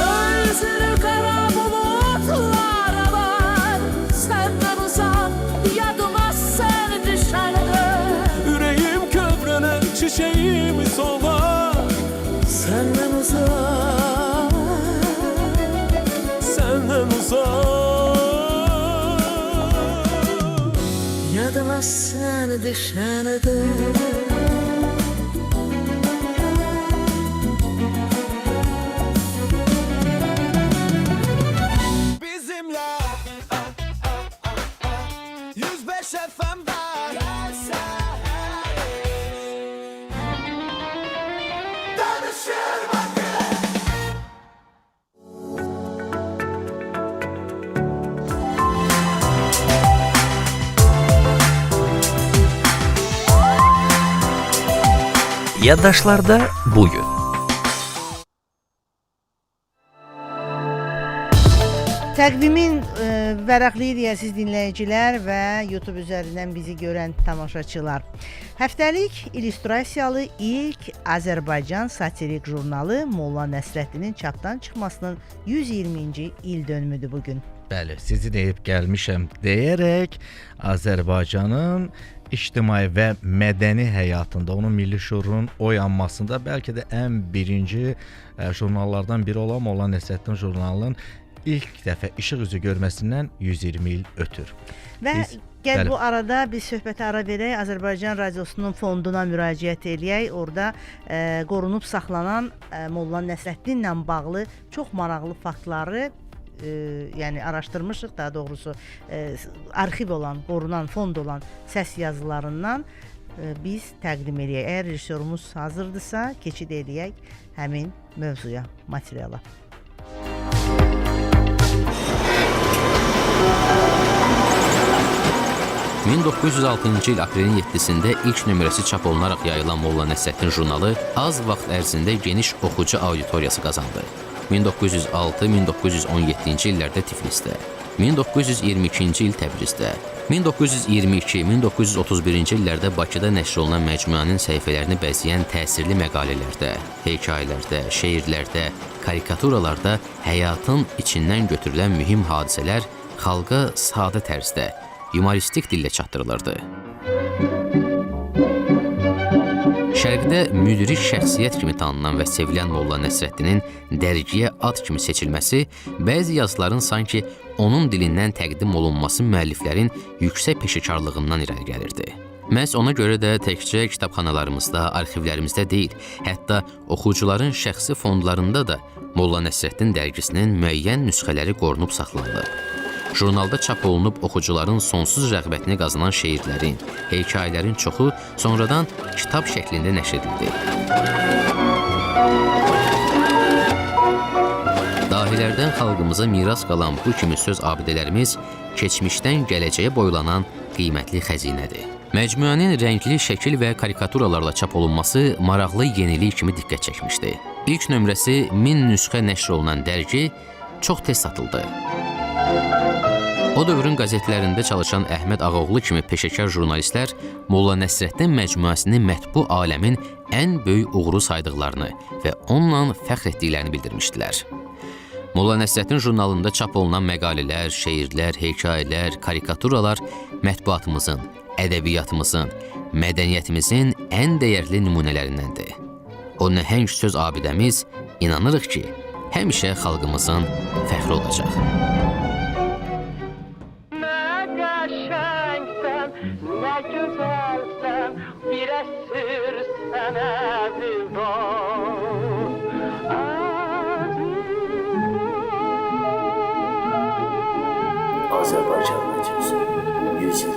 Speaker 8: Gözünü kara bulutlar alar, senden uzak yadıma sen düşende.
Speaker 1: Yüreğim kövrələr, çiçeğim solar,
Speaker 8: Senden uzak,
Speaker 1: senden uzak.
Speaker 8: yadıma sen düşende.
Speaker 1: Bizimle 105 FM'de danışır bakın.
Speaker 6: Yaddaşlarda bugün.
Speaker 2: Təqvimin vərəqliyik siz dinləyicilər və YouTube üzərindən bizi görən tamaşaçılar. Həftəlik illüstrasiyalı ilk Azərbaycan satirik jurnalı Molla Nəsrəddinin çapdan çıxmasının 120-ci il dönümüdür bugün.
Speaker 3: Bəli, sizi deyib gəlmişəm deyərək Azərbaycanın ictimai və mədəni həyatında, onun milli şüurunun oyanmasında bəlkə də ən birinci jurnallardan biri olan Molla Nəsrəddin jurnalının ilk dəfə işıq üzü görməsindən 120 il ötür.
Speaker 2: Və gəl bu arada biz söhbətə ara verək, Azərbaycan Radiosunun fonduna müraciət eləyək. Orada qorunub saxlanan Molla Nəsrəddinlə bağlı çox maraqlı faktları yəni araşdırmışıq, daha doğrusu arxiv olan, qorunan, fond olan səs yazılarından biz təqdim eləyək. Əgər rejissorumuz hazırdırsa, keçid eləyək həmin mövzuya, materiala.
Speaker 12: 1906-cı il aprelin 7-sində ilk nömrəsi çap olunaraq yayılan Molla Nəsrəddin jurnalı az vaxt ərzində geniş oxucu auditoriyası qazandı. 1906-1917-ci illərdə Tiflisdə, 1922-ci il Təbrizdə, 1922-1931-ci illərdə Bakıda nəşr olunan məcmuənin səhifələrini bəzəyən təsirli məqalələrdə, hekayələrdə, şeirlərdə, karikaturalarda həyatın içindən götürülən mühüm hadisələr xalqa sadə tərzdə, yumoristik dillə çatdırılırdı. Şərqdə müdrik şəxsiyyət kimi tanınan və sevilən Molla Nəsrəddinin dərgiyə ad kimi seçilməsi, bəzi yazıların sanki onun dilindən təqdim olunması müəlliflərin yüksək peşəkarlığından irəli gəlirdi. Məhz ona görə də təkcə kitabxanalarımızda, arxivlərimizdə deyil, hətta oxucuların şəxsi fondlarında da Molla Nəsrəddin dərgisinin müəyyən nüsxələri qorunub saxlanılıb. Jurnalda çap olunub oxucuların sonsuz rəğbətini qazanan şeirlərin, hekayələrin çoxu sonradan kitab şəklində nəşr edildi. Dahilərdən xalqımıza miras qalan bu kimi söz abidələrimiz keçmişdən gələcəyə boylanan qiymətli xəzinədir. Məcmuənin rəngli şəkil və karikaturalarla çap olunması maraqlı yenilik kimi diqqət çəkmişdi. İlk nömrəsi 1000 nüsxə nəşr olunan dərgi çox tez satıldı. O dövrün qəzetlərində çalışan Əhməd Ağaoğlu kimi peşəkar jurnalistlər Molla Nəsrəddin məcmuəsini mətbu aləmin ən böyük uğuru saydıqlarını və onunla fəxr etdiklərini bildirmişdilər. Molla Nəsrəddin jurnalında çap olunan məqalələr, şeirlər, hekayələr, karikaturalar mətbuatımızın, ədəbiyyatımızın, mədəniyyətimizin ən dəyərli nümunələrindəndir. O nəhəng söz abidəmiz inanırıq ki, həmişə xalqımızın fəxri olacaq.
Speaker 1: Ne güzelsen bir esir sene
Speaker 6: Azərbaycan Radiosu 100 il.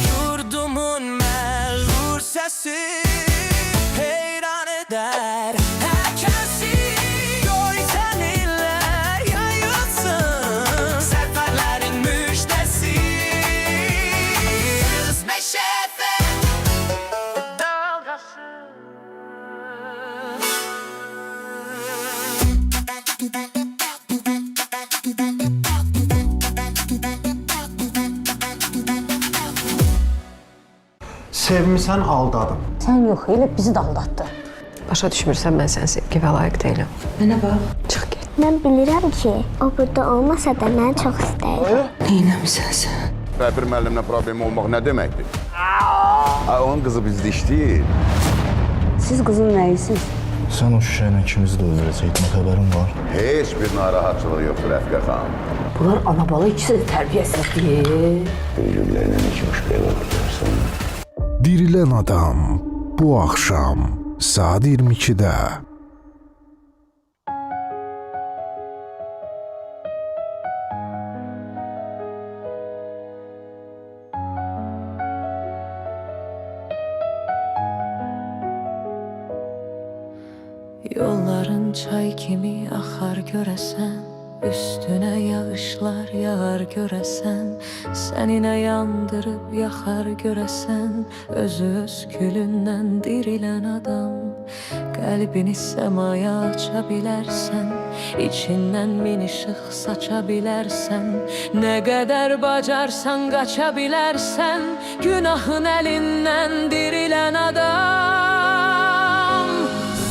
Speaker 1: Yurdumun məlul səsi heyran eder herkesi. Görsən illər yayılsın səfərlərin müjdəsi. Meşə FM dalğası.
Speaker 6: Sevmisən, aldadım.
Speaker 8: Sən yox, elə bizi də aldatdı.
Speaker 13: Başa düşmürsən, mən sən sevgi və layiq deyiləm. Mənə bax. Çıx get.
Speaker 4: Mən bilirəm ki, o burada olmasa da məni çox istəyir.
Speaker 13: Neynəmisən sən?
Speaker 5: Bir müəllimlə problemi olmaq nə deməkdir? Onun qızı bizdə işləyir.
Speaker 8: Siz qızın nəyisiniz?
Speaker 5: Sən o şüşə ilə ikimizi də öldürəcəkdin, xəbərin var. Heç bir narahatçılıq yoxdur, Rəfiqə xanım.
Speaker 8: Bunlar ana-bala ikisi də tərbiyəsizdir.
Speaker 5: Gülgüllərlə iki başqa yola baxırsan. Dirilən adam bu axşam saat 22-də.
Speaker 8: Yolların çay kimi axar görəsən, üstünə yağışlar yağar görəsən, səninə yandırıb yaxar görəsən, öz külündən dirilən adam. Qəlbini səmaya aça bilərsən, içindən min işıq saça bilərsən, nə qədər bacarsan qaça bilərsən, günahın əlindən dirilən adam.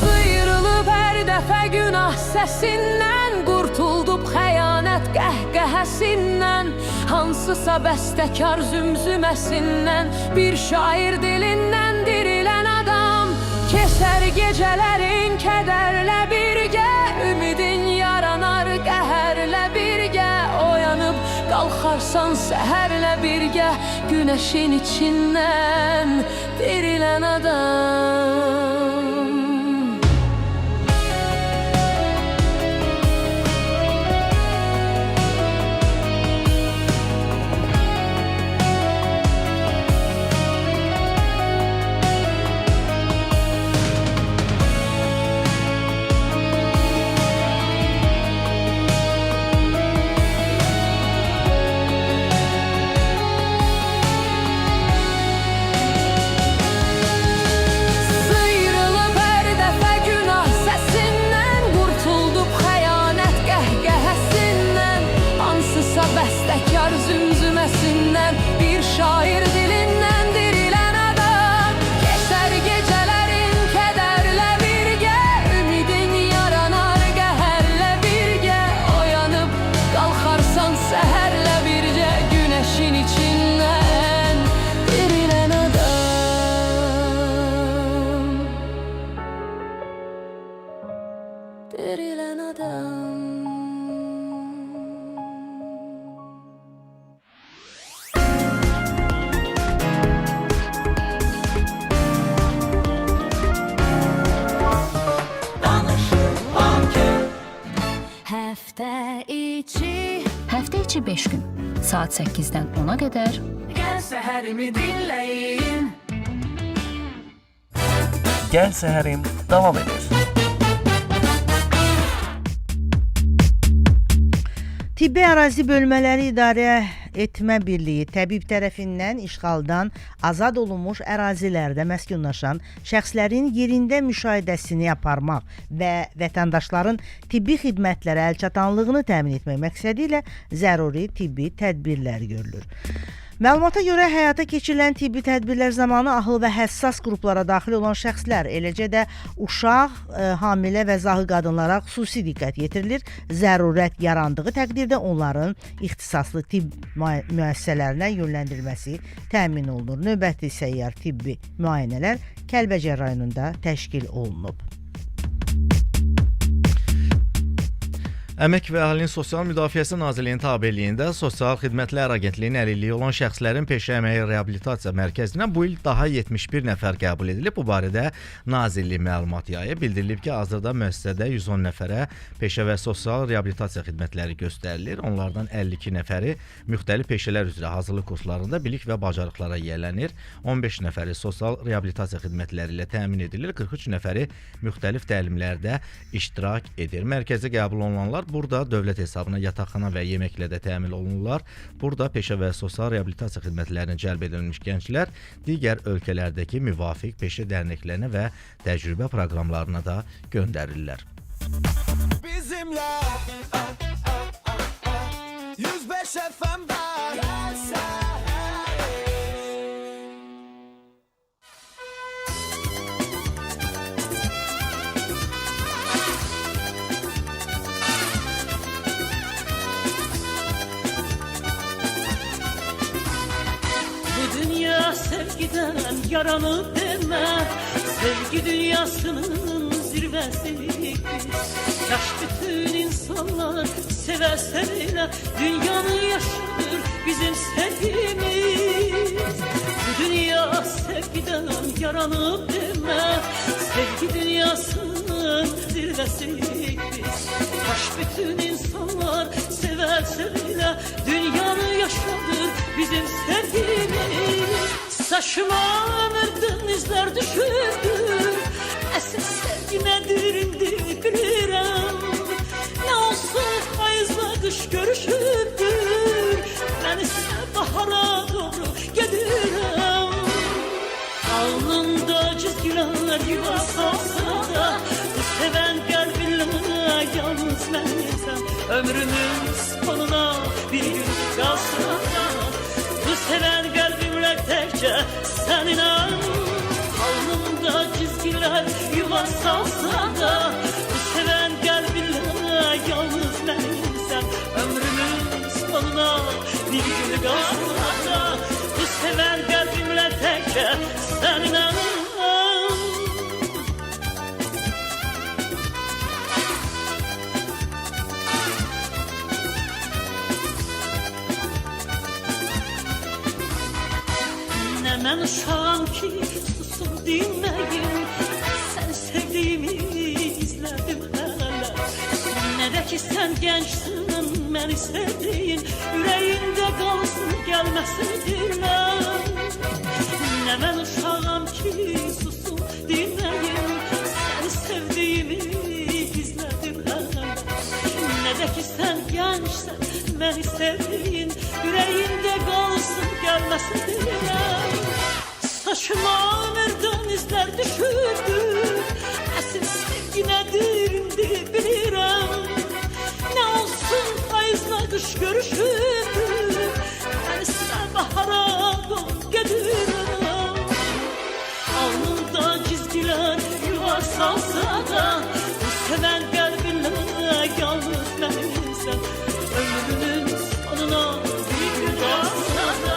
Speaker 8: Sıyrılıb hər dəfə günah səsindən, qurtuldub xəyanət qəhqəhəsindən, hansısa bəstəkar zümzüməsindən, bir şair dilindən dirilən adam. Keçər gecələrin kədərlə birgə, ümidin yaranar qəhərlə birgə, oyanıb qalxarsan səhərlə birgə, günəşin içindən dirilən adam. Bəstəkar zümzüməsindən, bir şair dilindən dirilən adam. Keçər gecələrin kədərlə birgə, ümidin yaranar qəhərlə birgə, oyanıb qalxarsan səhərlə birgə, günəşin içindən dirilən adam. Dirilən adam.
Speaker 7: Həftə içi 5 gün, saat 8-dən 10-a qədər.
Speaker 1: Gəl səhərimi dinləyin.
Speaker 6: Gəl səhərim davam edir.
Speaker 2: Tibbi Ərazi Bölmələri İdarə Etmə Birliyi təbib tərəfindən işğaldan azad olunmuş ərazilərdə məskunlaşan şəxslərin yerində müşahidəsini aparmaq və vətəndaşların tibbi xidmətlərə əlçatanlığını təmin etmək məqsədi ilə zəruri tibbi tədbirlər görülür. Məlumata görə həyata keçirilən tibbi tədbirlər zamanı ahıl və həssas qruplara daxil olan şəxslər, eləcə də uşaq, hamilə və zahı qadınlara xüsusi diqqət yetirilir. Zərurət yarandığı təqdirdə onların ixtisaslı tibb müəssisələrinə yönləndirilməsi təmin olunur. Növbəti səyyar tibbi müayinələr Kəlbəcər rayonunda təşkil olunub.
Speaker 3: Əmək və Əhalinin Sosial Müdafiəsi Nazirliyinin tabeliyində Sosial Xidmətlər Agentliyinin əlilliyi olan şəxslərin peşə əməyi reabilitasiya mərkəzinə bu il daha 71 nəfər qəbul edilib. Bu barədə Nazirlik məlumat yayıb. Bildirilib ki, hazırda müəssisədə 110 nəfərə peşə və sosial reabilitasiya xidmətləri göstərilir. Onlardan 52 nəfəri müxtəlif peşələr üzrə hazırlıq kurslarında bilik və bacarıqlara yiyələnir. 15 nəfəri sosial reabilitasiya xidmətləri ilə təmin edilir. 43 nəfəri müxtəlif təlimlərdə iştirak edir. Mərkəzə qəbul olunanlar burada dövlət hesabına yataqxana və yeməklə də təmin olunurlar. Burada peşə və sosial reabilitasiya xidmətlərinə cəlb edilmiş gənclər digər ölkələrdəki müvafiq peşə dərnəklərinə və təcrübə proqramlarına da göndərilirlər.
Speaker 1: Bizimle 105 FM'de
Speaker 8: sevgiden yaranıp deme, sevgi dünyasının zirvesiyiz. Yaş bütün insanlar severseler, dünyanın yaşadır bizim sevgimiz. Bu dünya sevgiden yaranıp deme, sevgi dünyasının zirvesiyiz. Yaş bütün insanlar severseler, dünyanın yaşadır bizim sevgimiz. Saçıma ömürden izler düşürdü, esin sevgi nedir indi bilirəm. Ne olsun payızla kış görüşürdür, ben ise bahara doğru gedirəm. Alnımda çizgiler yuvası olsa da, bu seven kalbimle yalnız benimsem. Ömrümün sonuna bir gün kalsa da, bu seven kalbimle tekçe sen inan. Alnımda çizgiler yuva salsa da, bu seven kalbimle yalnız benimsem. Ömrümün sonuna bir gün kalsa da, bu seven kalbimle tekçe sen inan. Ben uşağım ki susun dinmeyin, sen sevdiğimi izledim hele. Ne de ki sen gençsin, beni sevdiğin, yüreğinde kalsın gelmesin dinle. Ne ben uşağım ki susun dinmeyin, seni sevdiğimi izledim hele. Ne de ki sen gençsin, beni sevdiğin, yüreğinde kalsın gelmesin dinle. Saçıma ömürden izler düşürdü, esin sevgi nedir indi bilirəm. Ne olsun payızla kış görüşürdü, ben ise bahara doğru gedirəm. Alnımda çizgiler yuva salsa da, bu seven kalbinle yalnız benimsem. Ömrümün sonuna bir gün kalsa da,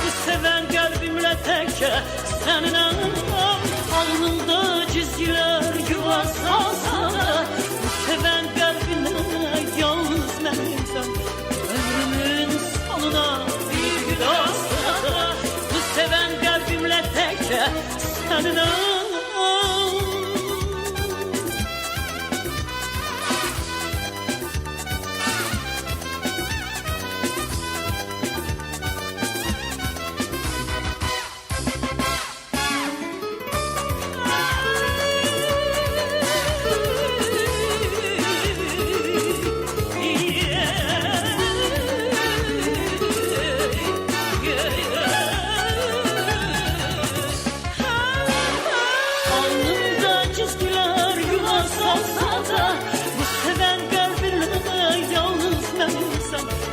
Speaker 8: bu seven kalbimle tekçe sen inan. Alnımda çizgiler yuva salsa da, bu seven kalbinle yalnız benimsem. Ömrümün sonuna bir gün olsa da, bu seven kalbimle tekçe sen inan.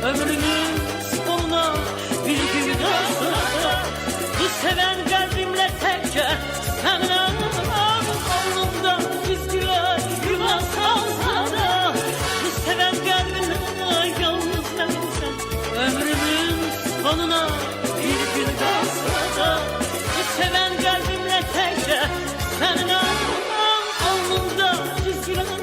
Speaker 8: Ömrümün sonuna bir gün kalsa da, bu seven kalbimle tekçe sen inan. Alnımda çizgiler yuva salsa da, bu seven kalbimle yalnız benimsem. Ömrümün sonuna bir gün kalsa da, bu seven kalbimle tekçe sen inan. Alnımda çizgiler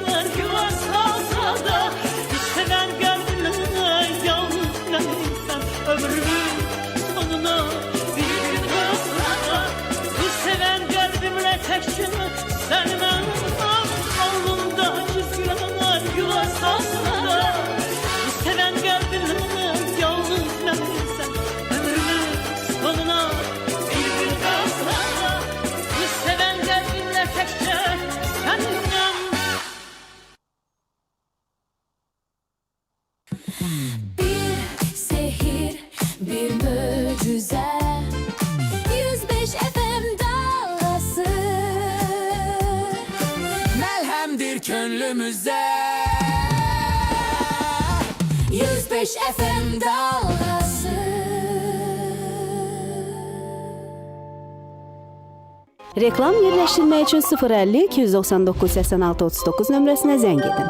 Speaker 1: hakimdir könlümüze. 105 FM dalgası.
Speaker 9: Reklam yerləşdirmək üçün 050 299 86 39 nömrəsinə zəng edin.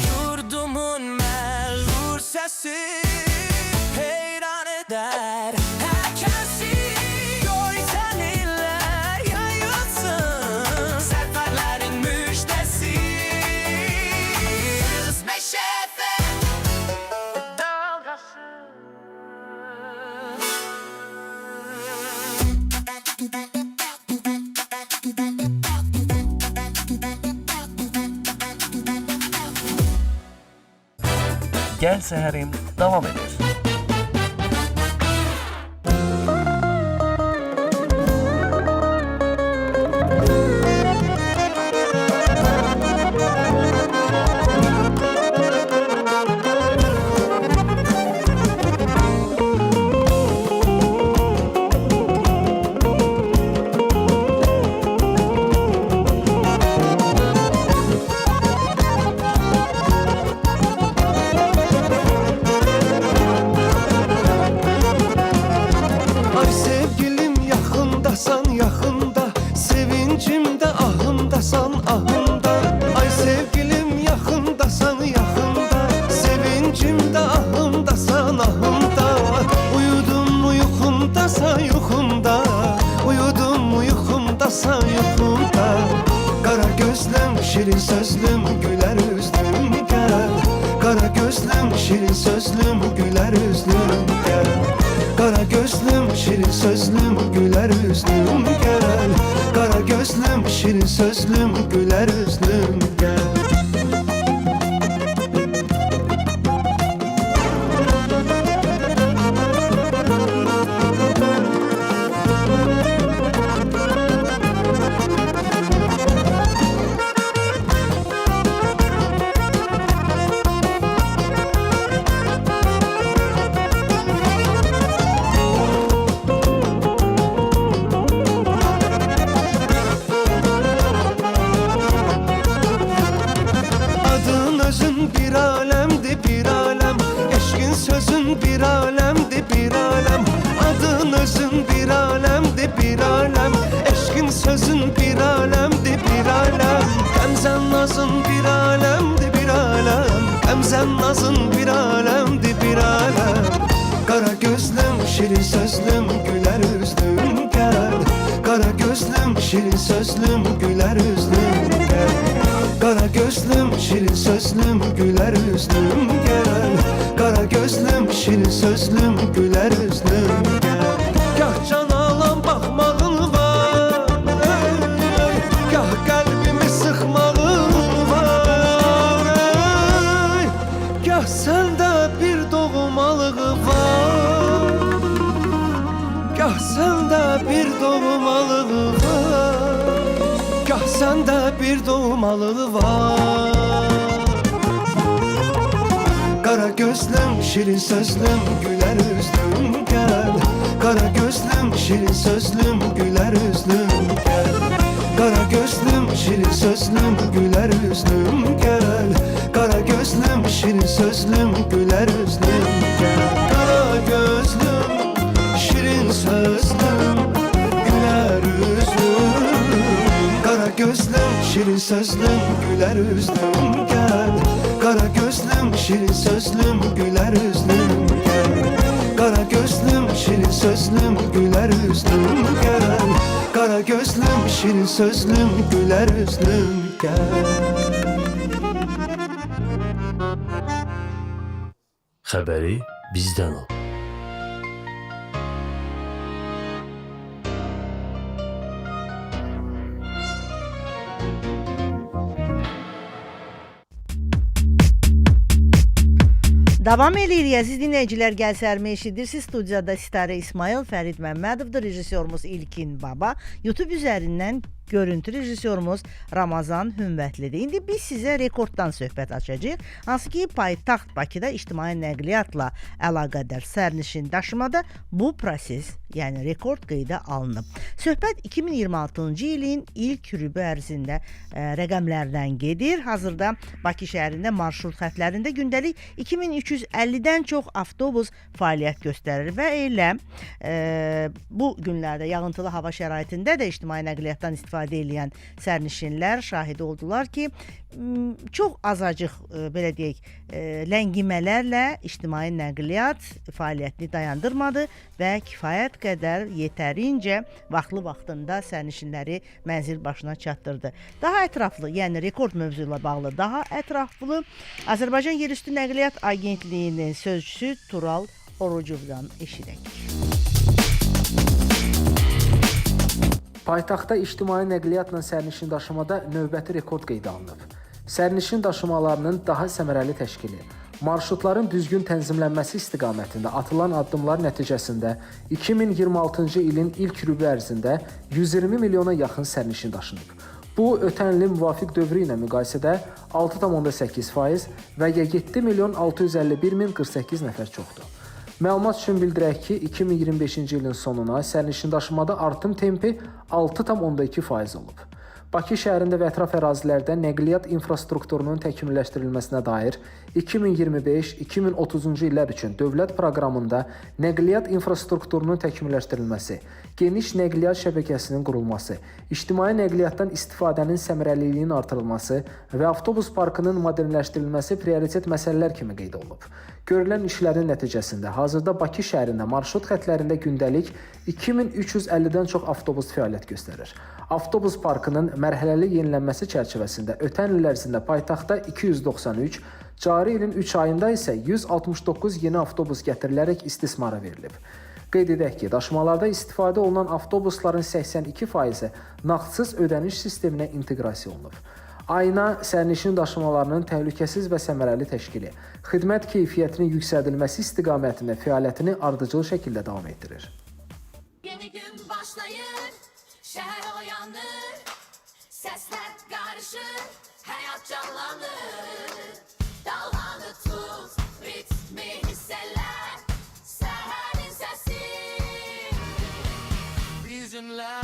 Speaker 1: Yurdumun məlhur səsi heyran eder herkesi. Gör səninlə yayılsın səfərlərin müjdəsi. 105 FM dalgası.
Speaker 6: Gəl səhərim davam edir.
Speaker 1: Ay sevgilim yaxındasan yaxında, sevincimdə ahımdasan ahımda. Ay sevgilim yaxındasan yaxında, sevincimdə ahımdasan ahımda. Uyudum uykumdasan yuxumda, uyudum uykumdasan yuxumda. Qara gözlüm şirin sözlüm gülər üzlüm gəl. Qara gözlüm şirin sözlüm gülər üzlüm gəl. Qara gözlüm şirin sözlüm gülər üzlüm gəl. Qara gözlüm şirin sözlüm gülər üzlüm gəl. Adın özün bir alemdi bir alem, eşkin sözün bir alemdi bir alem. Adın özün bir alemdi bir alem, eşkin sözün bir alemdi bir alem. Gamzen nazın bir alemdi bir alem, gamzen nazın bir alemdi bir alem. Kara gözlüm şirin sözlüm güler üzlüm gel. Kara gözlüm şirin sözlüm güler üzlüm gel. Kara gözlüm şirin sözlüm güler üzlüm gel. Kara gözlüm şirin sözlüm güler üzlüm gel. Gah can alan bakmağın var, gah kalbimi sıkmağın var. Gah sende bir doğmalığı var, gah sende bir doğmalığı var. Gah sende bir doğmalığı var. Kara gözlüm şirin sözlüm güler üzlüm gel. Kara gözlüm şirin sözlüm güler üzlüm gel. Kara gözlüm şirin sözlüm güler üzlüm gel. Kara gözlüm şirin sözlüm güler üzlüm gel. Kara gözlüm şirin sözlüm güler üzlüm. Kara gözlüm şirin sözlüm güler üzlüm gel. Kara gözlüm şirin sözlüm güler üzlüm gel. Kara gözlüm şirin sözlüm güler üzlüm gel. Kara gözlüm şirin sözlüm güler üzlüm gel.
Speaker 14: Xəbəri bizdən ol.
Speaker 2: Davam eləyirik əziz dinləyicilər, gəlsərmi eşidirsiniz. Studiyada Sitarə İsmail, Fərid Məmmədovdur, rejissorumuz İlkin Baba, YouTube üzərindən görüntü rejissorumuz Ramazan Hümbətlidir. İndi biz sizə rekorddan söhbət açacağıq. Hansı ki, paytaxt Bakıda ictimai nəqliyyatla əlaqədar sərnişin daşımada bu proses, yəni rekord qeydə alınıb. Söhbət 2026-cı ilin ilk rübü ərzində rəqəmlərdən gedir. Hazırda Bakı şəhərində marşrut xətlərində gündəlik 2350-dən çox avtobus fəaliyyət göstərir və elə bu günlərdə yağıntılı hava şəraitində də ictimai nəqliyyatdan istifadə edən sərnişinlər şahidi oldular ki, çox azacıq belə deyək, ləngimələrlə ictimai nəqliyyat fəaliyyətini dayandırmadı və kifayət qədər yetərincə vaxtında sərnişinləri mənzil başına çatdırdı. Daha ətraflı, yəni rekord mövzu ilə bağlı daha ətraflı Azərbaycan Yerüstü Nəqliyyat Agentliyinin sözçüsü Tural Orucovdan eşidək.
Speaker 15: Paytaxtda ictimai nəqliyyatla sərnişin daşımada növbəti rekord qeydə alınıb. Sərnişin daşımalarının daha səmərəli təşkili, marşrutların düzgün tənzimlənməsi istiqamətində atılan addımlar nəticəsində 2026-cı ilin ilk rübü ərzində 120 milyona yaxın sərnişin daşınıb. Bu, ötən ilin müvafiq dövrü ilə müqayisədə 6,8% və 7 milyon 651 min 48 nəfər çoxdur. Məlumat üçün bildirək ki, 2025-ci ilin sonuna sərnişin daşımada artım tempi 6,2% olub. Bakı şəhərində və ətraf ərazilərdə nəqliyyat infrastrukturunun təkmilləşdirilməsinə dair 2025-2030-cu illər üçün dövlət proqramında nəqliyyat infrastrukturunun təkmilləşdirilməsi, geniş nəqliyyat şəbəkəsinin qurulması, ictimai nəqliyyatdan istifadənin səmərəliliyinin artırılması və avtobus parkının modernləşdirilməsi prioritet məsələlər kimi qeyd olunub. Görülən işlərin nəticəsində hazırda Bakı şəhərində marşrut xətlərində gündəlik 2350-dən çox avtobus fəaliyyət göstərir. Avtobus parkının mərhələli yenilənməsi çərçivəsində ötən il ərzində paytaxtda 293, cari ilin 3 ayında isə 169 yeni avtobus gətirilərək istismara verilib. Qeyd edək ki, daşımalarda istifadə olunan avtobusların 82%-i nağdsız ödəniş sisteminə inteqrasiya olunub. Ayna sərnişin daşımalarının təhlükəsiz və səmərəli təşkili, xidmət keyfiyyətinin yüksəldilməsi istiqamətində fəaliyyətini ardıcıl şəkildə davam etdirir.
Speaker 8: Yeni gün başlayır, şəhər oyanır, səslər qarışır, həyat canlanır. Dalğanı tut, ritmi hissələr, səhərin səsi. Bizimlə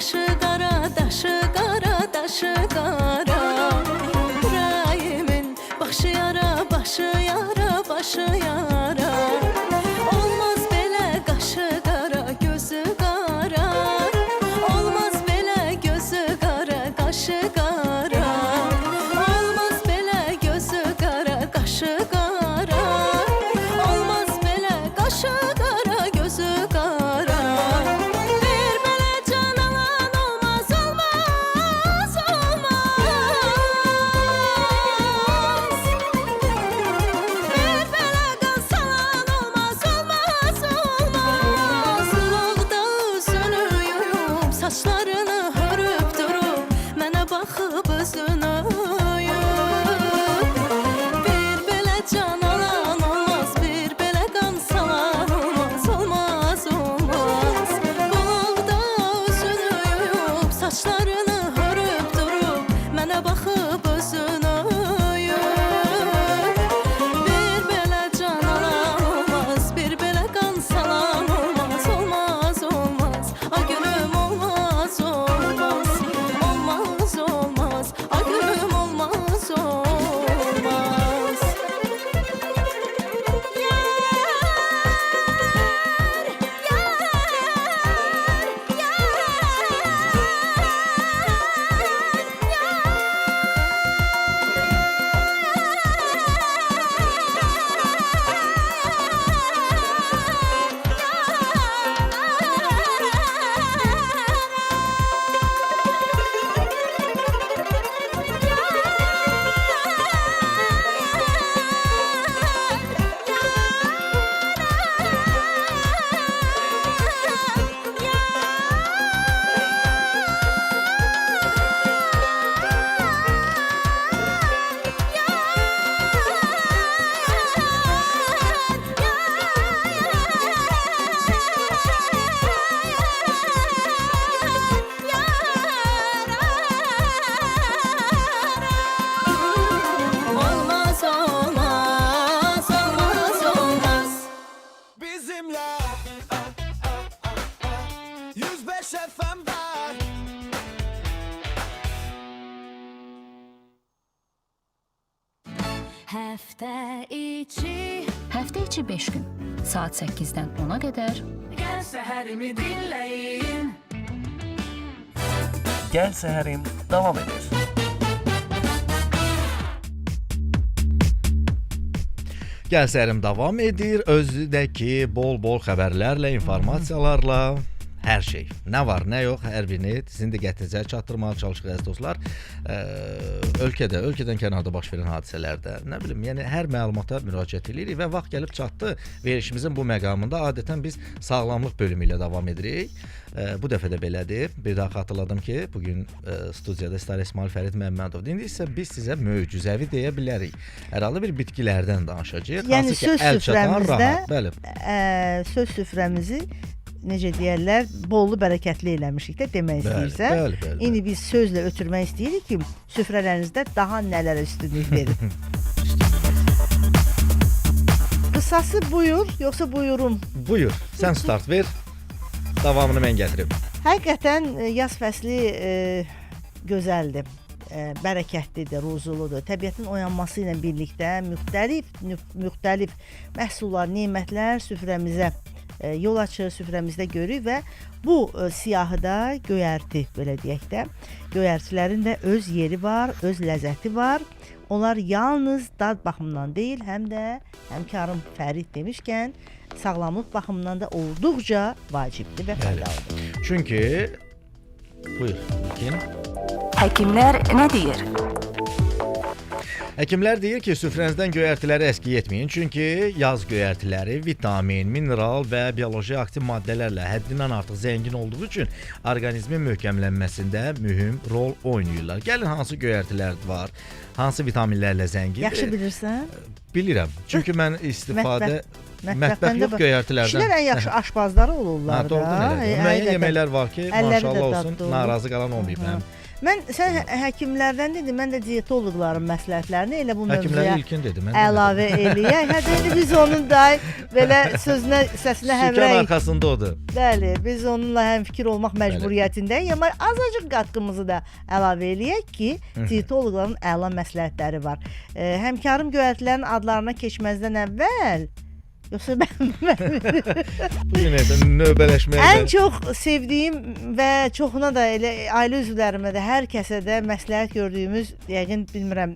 Speaker 8: daşı qara, daşı qara, daşı qara. Ürəyimin başı yara, başı yara, başı yara. Olmaz belə qaşı qara, gözü qara. Olmaz belə gözü qara, qaşı qara. Olmaz belə gözü qara, qaşı qara. Olmaz belə qaşı qara, gözü qara. Bir belə can alan olmaz, olmaz, olmaz. Bir belə qan salan olmaz, olmaz, olmaz. Qulaqda üzünü yuyub, saçlarını hörüb durub, mənə baxıb özünü yuyub. Bir belə can alan olmaz, bir belə qan salan olmaz, olmaz, olmaz. Qulaqda üzünü yuyub, saçlarını hörüb durub, mənə baxıb özünü yuyub. Bir belə can alan olmaz, bir belə qan salan olmaz, olmaz, olmaz. Ay gülüm olmaz, olmaz, olmaz, olmaz. Ay gülüm olmaz, olmaz. Olmaz, olmaz, olmaz, olmaz.
Speaker 1: Bizimle 105 FM'de
Speaker 8: Həftə içi
Speaker 7: Həftə içi 5 gün, saat 8-dən 10-a qədər
Speaker 1: Gel seherimi dinleyin.
Speaker 6: Gəl səhərim davam edir.
Speaker 3: Gəl sərim davam edir. Özü də ki, bol-bol xəbərlərlə, informasiyalarla hər şey. Nə var, nə yox, hər birini sizin diqqətinizə çatdırmağa çalışırıq əziz dostlar. Ölkədən kənarda baş verən hadisələrdə, nə bilim, yəni hər məlumata müraciət edirik və vaxt gəlib çatdı. Verilişimizin bu məqamında adətən biz sağlamlıq bölümü ilə davam edirik. Bu dəfə də belədir. Bir daha xatırladım ki, bugün studiyada Star İsmail Fərid Məmmədov. İndi isə biz sizə möcüzəvi deyə bilərik. Hər halda bir bitkilərdən danışacağıq.
Speaker 2: Yəni söz süfrəmizdə söz süfrəmizi necə deyirlər, bollu bərəkətli eləmişik də demək istəyirsən.
Speaker 3: Bəli.
Speaker 2: İndi biz sözlə ötürmək istəyirik ki, süfrələrinizdə daha nələrə üstünlük verin. Qısası buyur, yoxsa buyurun?
Speaker 3: Buyur, sən start ver. Davamını mən gətirim.
Speaker 2: Həqiqətən yaz fəsli gözəldir, bərəkətlidir, ruzuludur. Təbiətin oyanması ilə birlikdə müxtəlif məhsullar, nemətlər süfrəmizə yol açır, süfrəmizdə görürük və bu siyahıda göyərti, belə deyək də, göyərtilərin də öz yeri var, öz ləzzəti var. Onlar yalnız dad baxımından deyil, həm də həmkarım Fərid demişkən, sağlamlıq baxımından da olduqca vacibdir və faydalıdır.
Speaker 3: Çünki buyur, kim?
Speaker 7: Həkimlər nə deyir?
Speaker 3: Həkimlər deyir ki, süfrənizdən göyərtiləri əski etməyin, çünki yaz göyərtiləri vitamin, mineral və bioloji aktiv maddələrlə həddindən artıq zəngin olduğu üçün orqanizmin möhkəmlənməsində mühüm rol oynayırlar. Gəlin hansı göyərtilər var, hansı vitaminlərlə zəngindir?
Speaker 2: Yaxşı bilirsən?
Speaker 3: Bilirəm, çünki mən istifadə mətbəx yox göyərtilərdən.
Speaker 2: Kişilər ən yaxşı aşpazları olurlar da.
Speaker 3: Doğrudan elə. Müəyyən yeməklər var ki, maşallah olsun, narazı qalan olmayıb mənim
Speaker 2: Mən sən həkimlərdən dedin, mən də diyetoloqların məsləhətlərini elə bu
Speaker 3: Həkimlərin
Speaker 2: mövzuya
Speaker 3: ilkin dedi, mən
Speaker 2: əlavə eləyək. Hə indi biz onun da belə sözünə, səsinə
Speaker 3: Sükan
Speaker 2: həmrəyik.
Speaker 3: arxasında odur.
Speaker 2: Bəli, biz onunla həmfikir olmaq məcburiyyətindəyik, amma azacıq qatqımızı da əlavə eləyək ki, diyetoloqların əla məsləhətləri var. Həmkarım göyərtilərin adlarına keçməzdən əvvəl yoxsa mən
Speaker 3: Bu gün növbələşməyə
Speaker 2: ən çox sevdiyim və çoxuna da elə ailə üzvlərimə də hər kəsə də məsləhət gördüyümüz, yəqin bilmirəm,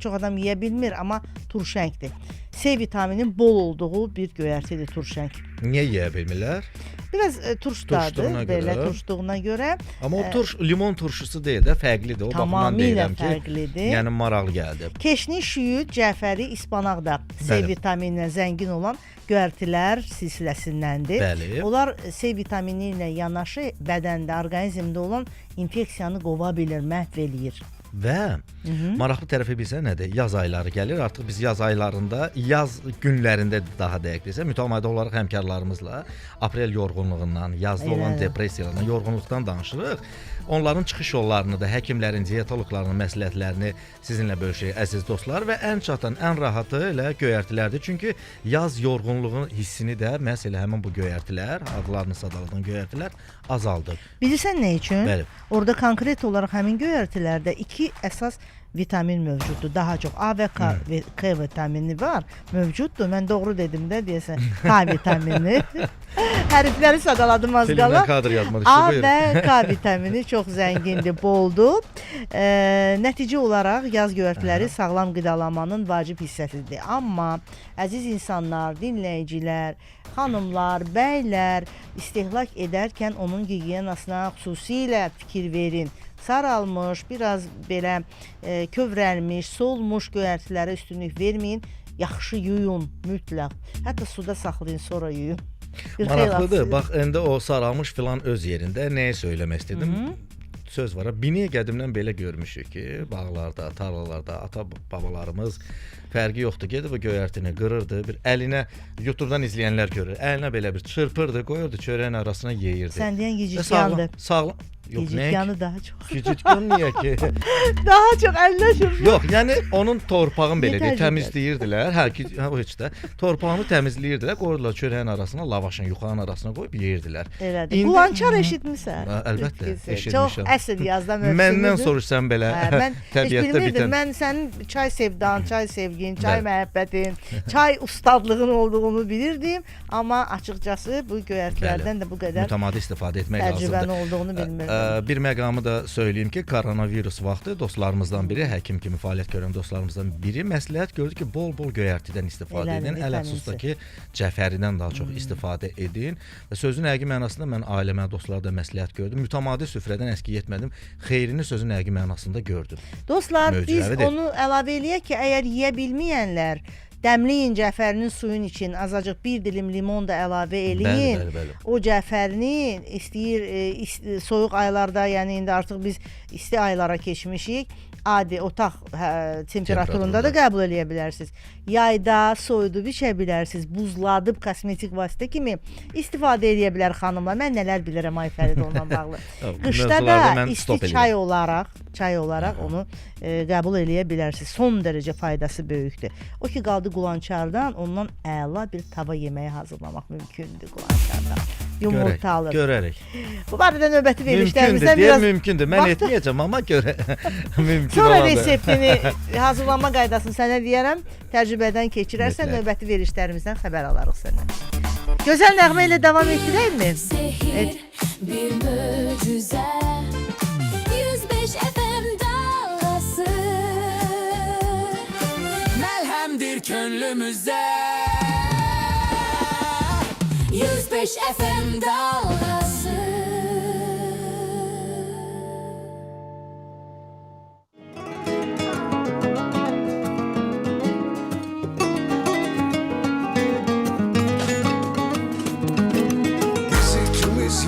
Speaker 2: çox adam yeyə bilmir, amma turşəngdir. C vitaminin bol olduğu bir göyərtidir turşəng.
Speaker 3: Niyə yeyə bilmirlər?
Speaker 2: Biraz turşdadır, belə
Speaker 3: görə.
Speaker 2: turşduğuna görə.
Speaker 3: Amma o turş limon turşusu deyil də, fərqlidir. O baxımdan
Speaker 2: Tamamilə
Speaker 3: deyirəm ki,
Speaker 2: fərqlidir.
Speaker 3: yəni maraqlı gəldi.
Speaker 2: Keşniş, şüyüd, cəfəri, ispanaq da C
Speaker 3: Bəli.
Speaker 2: vitamininə zəngin olan göyərtilər silsiləsindəndir.
Speaker 3: Bəli.
Speaker 2: Onlar C vitamini ilə yanaşı bədəndə, orqanizmdə olan infeksiyanı qova bilir, məhv eləyir.
Speaker 3: Və maraqlı tərəfi bilsə nədir? Yaz ayları gəlir. Artıq biz yaz aylarında, yaz günlərində daha dəqiq desək, mütəmadi olaraq həmkarlarımızla aprel yorğunluğundan, yazda olan depressiyalardan, yorğunluqdan danışırıq. Onların çıxış yollarını da, həkimlərin, diyetoloqların məsləhətlərini sizinlə bölüşək əziz dostlar və ən çatan, ən rahatı elə göyərtilərdir. Çünki yaz yorğunluğu hissini də məhz elə həmin bu göyərtilər, adlarını sadalanan göyərtilər azaldır.
Speaker 2: Bilirsən nə üçün?
Speaker 3: Bəli.
Speaker 2: Orada konkret olaraq həmin göyərtilərdə 2 əsas vitamin mövcuddur. Daha çox A və K vitamini var, mövcuddur. Mən doğru dedim də deyəsən. K vitamini. Hərfləri sadaladım az qala.
Speaker 3: Filmdən kadr yazmaq
Speaker 2: A
Speaker 3: istəyir.
Speaker 2: və K vitamini çox zəngindir, boldur. Nəticə olaraq yaz göyərtiləri sağlam qidalanmanın vacib hissəsidir. Amma əziz insanlar, dinləyicilər, xanımlar, bəylər istehlak edərkən onun gigiyenasına xüsusilə fikir verin. Saralmış, biraz belə kövrəlmiş, solmuş göyərtilərə üstünlük verməyin. Yaxşı yuyun, mütləq. Hətta suda saxlayın, sonra yuyun.
Speaker 3: Maraqlıdır. Bax, indi o saralmış filan öz yerində nəyə söyləmək istədim? Söz var. Bini qədimdən belə görmüşük ki, bağlarda, tarlalarda ata-babalarımız fərqi yoxdur. Gedib o göyərtini qırırdı, bir əlinə YouTube'dan izləyənlər görür. Əlinə belə bir çırpırdı, qoyurdu çörəyin arasına yeyirdi.
Speaker 2: Sən deyən gicikyandır.
Speaker 3: Sağlam. Yox,
Speaker 2: Gicikyanı daha çox.
Speaker 3: Gicikyan niyə ki?
Speaker 2: Daha çox əlinə çırpır.
Speaker 3: Yox, yəni onun torpağını belə
Speaker 2: Yetər,
Speaker 3: təmizləyirdilər. O heç də. Torpağını təmizləyirdilər, qoyurdular çörəyin arasına, lavaşın yuxanın arasına qoyub yeyirdilər.
Speaker 2: Elədir. Qulançar eşitmisən?
Speaker 3: Əlbəttə, eşitmişəm.
Speaker 2: Çox əsl yazda mövsümüdür.
Speaker 3: Məndən soruşsan belə
Speaker 2: Mən
Speaker 3: təbiətdə bitən.
Speaker 2: Mən sənin çay sevdan, çay sevgin, çay məhəbbətin, çay ustadlığın olduğunu bilirdim, amma açıqcası bu göyərtilərdən də bu qədər
Speaker 3: mütəmadi istifadə etmək lazımdır.
Speaker 2: Təcrübəli olduğunu bilmirdim.
Speaker 3: Bir məqamı da söyləyim ki, koronavirus vaxtı dostlarımızdan biri, həkim kimi fəaliyyət görən dostlarımızdan biri məsləhət gördü ki, bol-bol göyərtidən istifadə edin. Ələxüsusda ki, cəfəridən daha çox istifadə edin. Və sözün həqiqi mənasında mən ailəmə, dostlara da məsləhət gördüm. Mütəmadi süfrədən əski etmədim. Xeyrini sözün həqiqi mənasında gördüm.
Speaker 2: Dostlar, biz onu əlavə eləyək ki, əgər yeyə bilməyənlər dəmləyin cəfərinin suyun için azacıq bir dilim limon da əlavə eləyin.
Speaker 3: Bəli.
Speaker 2: O cəfərini istəyir soyuq aylarda, yəni indi artıq biz isti aylara keçmişik. Adi otaq temperaturunda da qəbul eləyə bilərsiniz. Yayda soyudub içə bilərsiniz. Buzladıb kosmetik vasitə kimi istifadə eləyə bilər xanımlar. Mən nələr bilirəm ay Fərid ondan bağlı. Qışda da isti çay olaraq onu qəbul eləyə bilərsiniz. Son dərəcə faydası böyükdür. O ki qaldı qulançardan, ondan əla bir tava yeməyi hazırlamaq mümkündür qulançardan. Yumurtalı.
Speaker 3: Görərək.
Speaker 2: Bu barədə növbəti verilişlərimizdən
Speaker 3: biraz mümkündür. Mən etməyəcəm, amma mümkün
Speaker 2: sonra reseptini, hazırlanma qaydasını sənə deyərəm. Təcrübədən keçirərsən, növbəti verilişlərimizdən xəbər alarıq səndən. Gözəl nəğmə ilə davam etdirəkmi?
Speaker 8: Bir möcüzə 105 FM dalğası məlhəmdir könlümüzə 105 FM dalğası.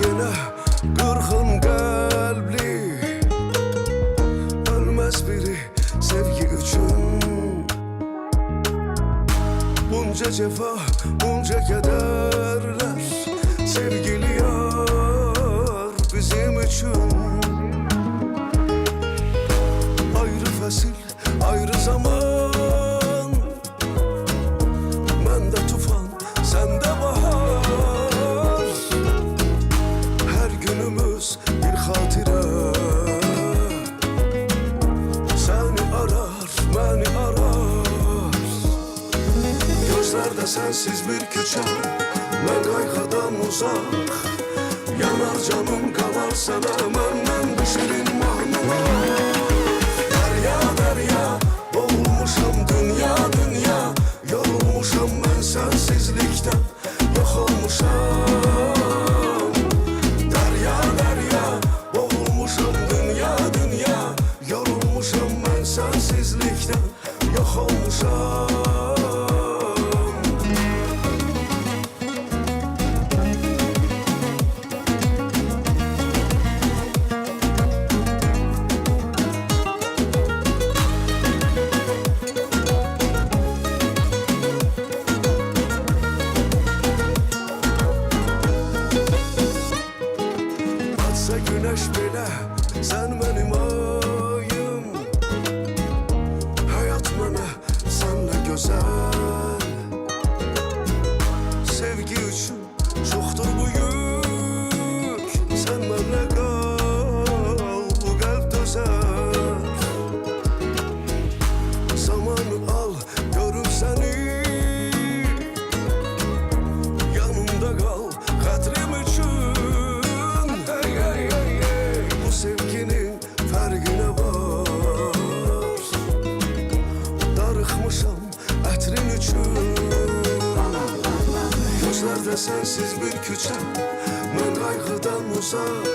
Speaker 1: Yenə qırxın qəlbli ölməz biri sevgi üçün bunca cəfa, bunca kədərlər sevgili yar bizim üçün fəsil, ayrı zaman. Məndə tufan, səndə bahar. Hər günümüz bir xatirə. Səni arar, məni arar. Gözlərdə sənsiz bir küçə, mən qayğıdan uzaq. Yanar canım qalar sənə, məndən düşərin mahnılar. Dərya, dərya, boğulmuşam dünya, dünya. Yorulmuşam mən sənsizlikdən, yox olmuşam. Dərya, dərya, boğulmuşam dünya, dünya. Yorulmuşam mən sənsizlikdən, yox olmuşam. Batsa güneş belə, sən mənim ayım. Hayat mənə, sənlə gözəl. Sevgi üçün çoxdur bu yük. Sən mənlə qal, bu qəlb dözər. Zamanı al, görüm səni. Yanımda qal, xətrim üçün. Hey, hey, hey, hey. Bu sevginin fərqinə var. Darıxmışam ətrin üçün. Gözlərdə sənsiz bir küçə, mən qayğıdan uzaq.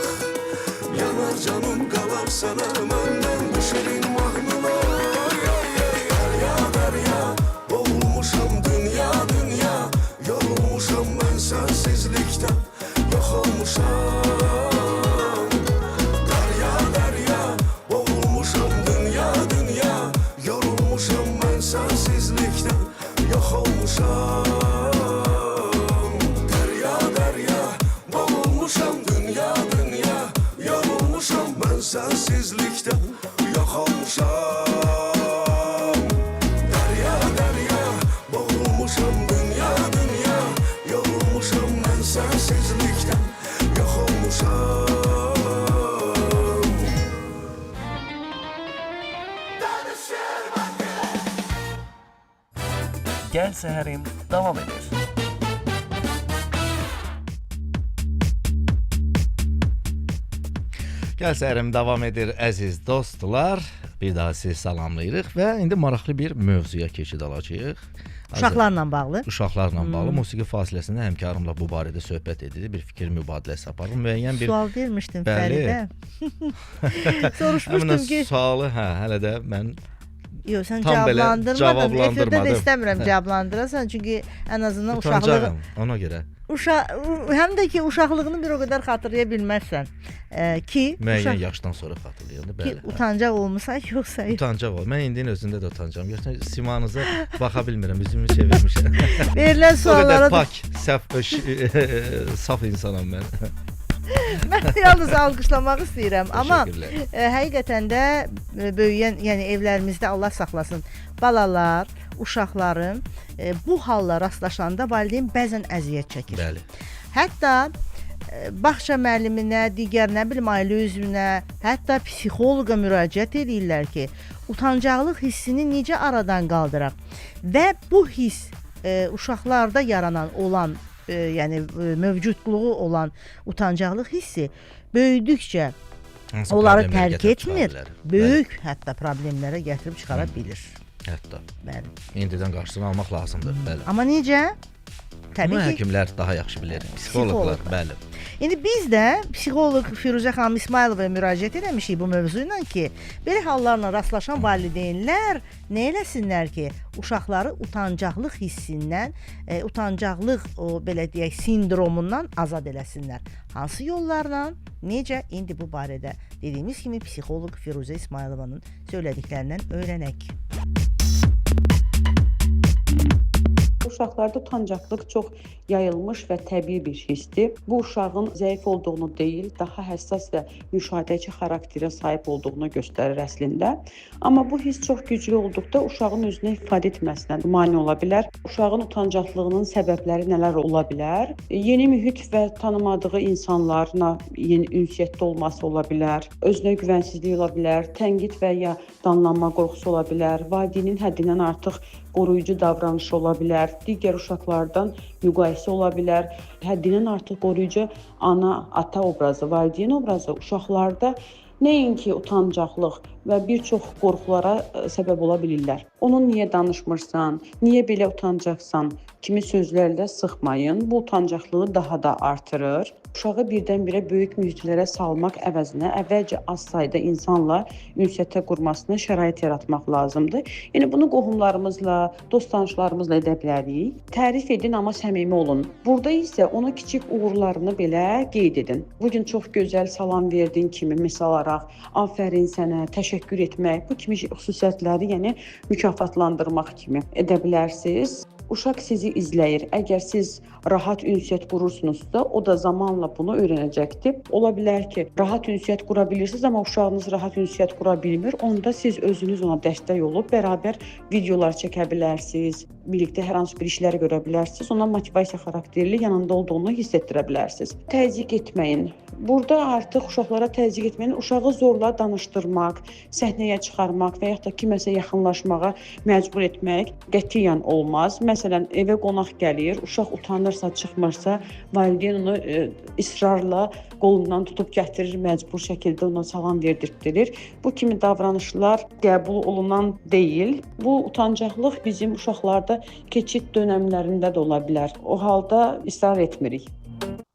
Speaker 1: Yanar canım qalar sənə, məndən düşərin mahnılar. Dərya, dərya, boğulmuşam dünya, dünya. Yorulmuşam mən sənsizlikdən, yox olmuşam. Dərya, dərya, boğulmuşam dünya, dünya. Yorulmuşam mən sənsizlikdən, yox olmuşam. Dərya, dərya, boğulmuşam dünya, dünya. Yorulmuşam mən sənsizlikdən, yox olmuşam. Dərya, dərya, boğulmuşam dünya, dünya. Yorulmuşam mən sənsizlikdən, yox olmuşam.
Speaker 6: Gəl səhərim davam edir.
Speaker 3: Gəl səhərim davam edir əziz dostlar. Bir daha sizi salamlayırıq və indi maraqlı bir mövzuya keçid alacağıq.
Speaker 2: Uşaqlarla bağlı.
Speaker 3: Uşaqlarla bağlı musiqi fasiləsində həmkarımla bu barədə söhbət edirik, bir fikir mübadiləsi aparırıq. Müəyyən bir
Speaker 2: Sual vermişdim
Speaker 3: Bəli.
Speaker 2: Fəridə. Soruşmuşdum ki,
Speaker 3: sualı hələ də mən
Speaker 2: yox, sən
Speaker 3: tam belə
Speaker 2: cavablandırmadın. Efirdə də
Speaker 3: cavablandırmadım.
Speaker 2: istəmirəm cavablandırasan, çünki ən azından uşaqlığı
Speaker 3: utancağım ona görə.
Speaker 2: həm də ki uşaqlığını bir o qədər xatırlaya bilməzsən. Ki
Speaker 3: Müəyyən yaşdan sonra xatırlayanda
Speaker 2: ki
Speaker 3: bəli.
Speaker 2: utancaq olmusan yoxsa yox.
Speaker 3: Utancaq ol. Mən indinin özündə də utancağam. Yoxsa simanıza baxa bilmirəm, üzümü çevirmişəm.
Speaker 2: Verilən
Speaker 3: O
Speaker 2: suallara
Speaker 3: qədər pak, saf insanam mən.
Speaker 2: mən yalnız alqışlamaq istəyirəm, amma
Speaker 3: Təşəkkürlər.
Speaker 2: həqiqətən də böyüyən, yəni evlərimizdə Allah saxlasın, balalar, uşaqların bu halla rastlaşanda valideyn bəzən əziyyət çəkir.
Speaker 3: Bəli.
Speaker 2: Hətta bağça müəlliminə, digər nə bilim ailə üzvünə, hətta psixoloqa müraciət edirlər ki, utancaqlıq hissini necə aradan qaldıraq və bu hiss uşaqlarda yaranan olan yəni mövcudluğu olan utancaqlıq hissi böyüdükcə onları tərk etmir, böyük hətta problemlərə gətirib çıxara bilir.
Speaker 3: Hətta.
Speaker 2: Bəli.
Speaker 3: İndidən qarşısını almaq lazımdır, bəli.
Speaker 2: Amma necə? Təbii
Speaker 3: Bunu
Speaker 2: ki,
Speaker 3: həkimlər daha yaxşı bilir, psixoloqlar, bəli.
Speaker 2: İndi biz də psixoloq Firuzə xanım İsmayılovaya müraciət etmişik bu mövzu ilə ki, belə hallarla rastlaşan valideynlər nə eləsinlər ki, uşaqları utancaqlıq hissindən, utancaqlıq o belə deyək sindromundan azad eləsinlər. Hansı yollarla, necə? İndi bu barədə dediyimiz kimi psixoloq Firuzə İsmayılovanın söylədiklərindən öyrənək.
Speaker 13: Uşaqlarda utancaqlıq çox yayılmış və təbii bir hissdir. Bu uşağın zəif olduğunu deyil, daha həssas və müşahidəçi xarakterə sahib olduğunu göstərir əslində. Amma bu hiss çox güclü olduqda uşağın özünə ifadə etməsinə mane ola bilər. Uşağın utancaqlığının səbəbləri nələr ola bilər? Yeni mühit və tanımadığı insanlarla yeni ünsiyyətdə olması ola bilər. Özünə güvənsizlik ola bilər, tənqid və ya danlanma qorxusu ola bilər, valideynin həddindən artıq qoruyucu davranışı ola bilər, digər uşaqlardan müqayisə ola bilər, həddindən artıq qoruyucu ana, ata obrazı, valideyn obrazı uşaqlarda nəinki utancaqlıq və bir çox qorxulara səbəb ola bilirlər. Onun niyə danışmırsan, niyə belə utancaqsan kimi sözlərlə sıxmayın. Bu utancaqlığı daha da artırır. Uşağı birdən-birə böyük mühitlərə salmaq əvəzinə əvvəlcə az sayda insanla ünsiyyətə qurmasına şərait yaratmaq lazımdır. Yəni bunu qohumlarımızla, dost tanışlarımızla edə bilərik. Tərif edin, amma səmimi olun. Burada isə ona kiçik uğurlarını belə qeyd edin. Bu gün çox gözəl salam verdin kimi misal olaraq, afərin sənə, təşəkkür etmək, bu kimi xüsusiyyətləri, yəni mükafatlandırmaq kimi edə bilərsiniz. Uşaq sizi izləyir. Əgər siz rahat ünsiyyət qurursunuzsa, o da zamanla bunu öyrənəcəkdir. Ola bilər ki, rahat ünsiyyət qura bilirsiniz, amma uşağınız rahat ünsiyyət qura bilmir. Onda siz özünüz ona dəstək olub, bərabər videolar çəkə bilərsiniz, birlikdə hər hansı bir işləri görə bilərsiniz. Ona motivasiya xarakterli yanında olduğunu hiss etdirə bilərsiniz. Təzyiq etməyin. Burada artıq uşaqlara təzyiq etməyin, uşağı zorla danışdırmaq, səhnəyə çıxarmaq və yaxud da kiməsə yaxınlaşmağa məcbur etmək qətiyyən olmaz. Məsələn, evə qonaq gəlir, uşaq utanırsa, çıxmırsa, valideyn onu israrla qolundan tutub gətirir, məcbur şəkildə ona salam verdirtdirir. Bu kimi davranışlar qəbul olunan deyil. Bu utancaqlıq bizim uşaqlarda keçid dönəmlərində də ola bilər. O halda israr etmirik.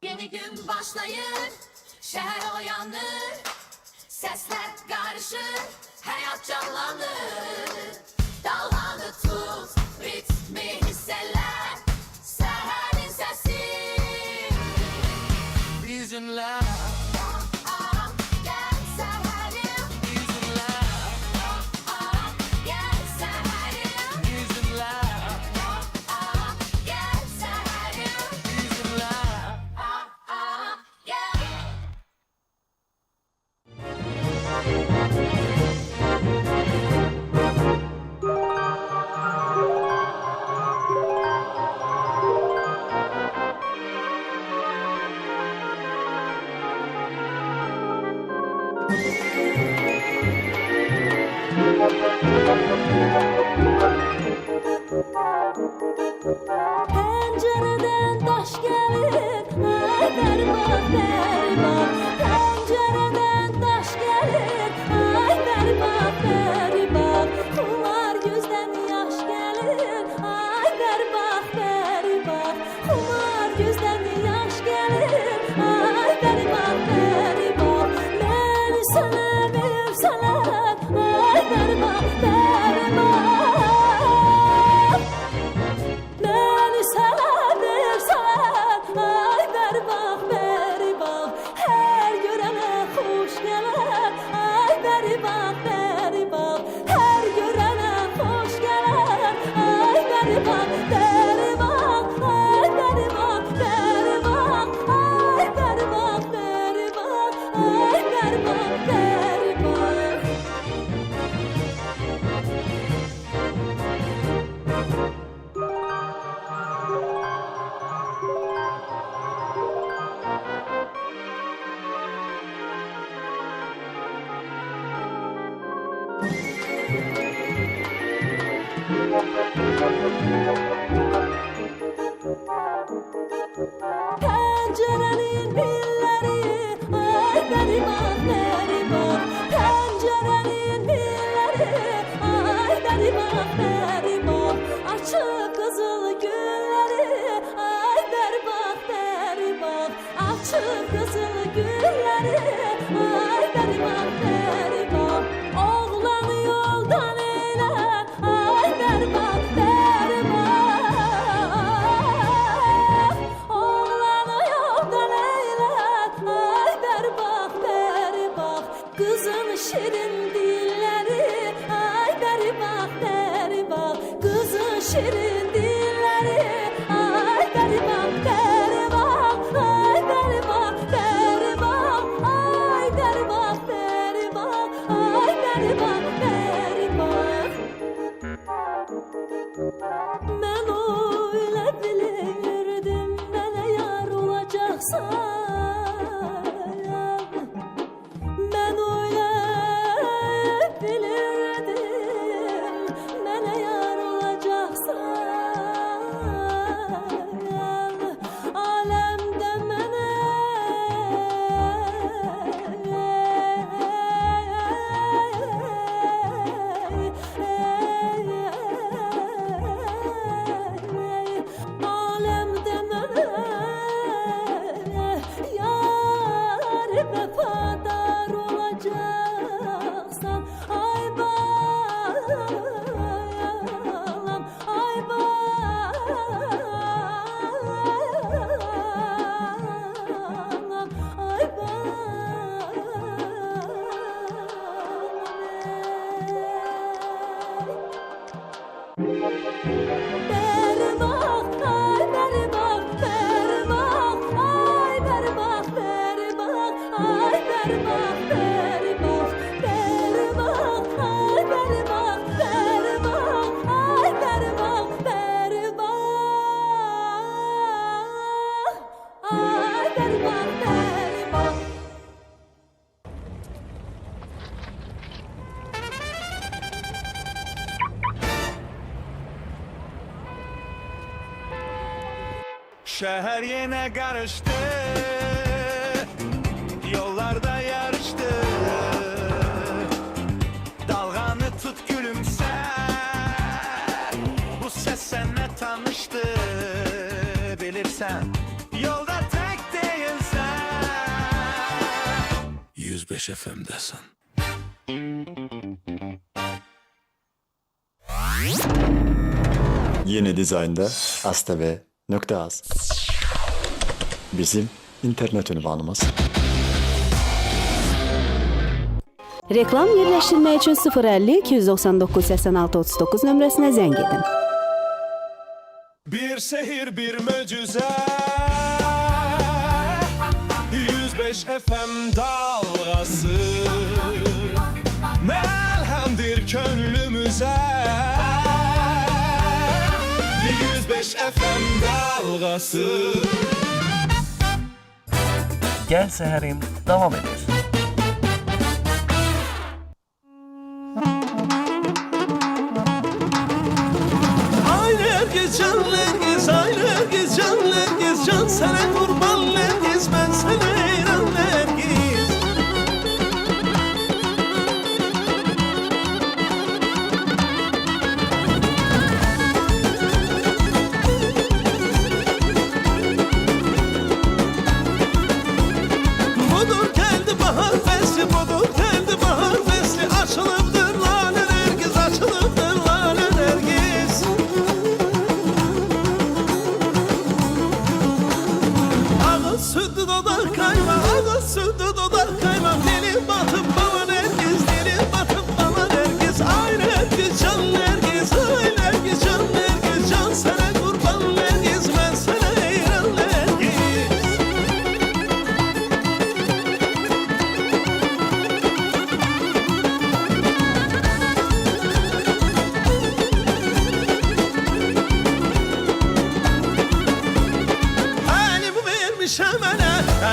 Speaker 8: Yeni gün başlayır, şəhər oyanır, səslər qarışır, həyat canlanır. Dalğanı tut, ritmi hissələr, səhərin səsi. Bizimlə
Speaker 16: Pəncərədən daş gəlir, ay bərbad, bərbad. Pəncərədən daş gəlir, ay bərbad, bərbad. Xumar gözdən yaş gəlir, ay bərbad, bərbad. Xumar gözdən yaş gəlir, ay bərbad, bərbad. Məni sənə versələr, ay bərbad, bərbad. Pəncərənin pilləri, ay bərbad, bərbad. Pəncərənin pilləri, ay bərbad, bərbad. Açıq qızıl gülləri, ay bərbad, bərbad. Açıq qızıl gülləri, ay bərbad, bərbad. Oğlan yoldan elə, ay bərbad, bərbad. Oğlanı yoldan elə, ay bərbad, bərbad. Qızın şirin dilləri, ay bərbad, bərbad. Qızın şirin dilləri,
Speaker 1: Şehir yine karıştı, yollarda yarıştı. Dalganı tut gülümse, bu ses seninle tanıştı. Bilirsen yolda tek değilsen 105 FM'desin.
Speaker 17: Yeni dizaynda astv.az. Bizim internet ünvanımız.
Speaker 9: Reklam yerləşdirmək üçün 050 299 86 39 nömrəsinə zəng edin.
Speaker 1: Bir şehir bir möcüze, 105 FM dalgası, melhemdir könlümüze. 105 FM dalgası.
Speaker 6: Gel Seherim devam edir.
Speaker 1: Can sana kurban Nergiz, ben sana hayran Nergiz. Budur geldi bahar fesli, budur geldi bahar fesli. Açılıptır lale Nergiz, açılıptır lale Nergiz. Sütü dudak kayma, ağız sütü dudak kayma. Dilim batıp bana Nergiz, dilim batıp bana Nergiz. Ay Nergiz, can Nergiz, ay Nergiz, can Nergiz. Can sana kurban Nergiz, ben sana hayran Nergiz.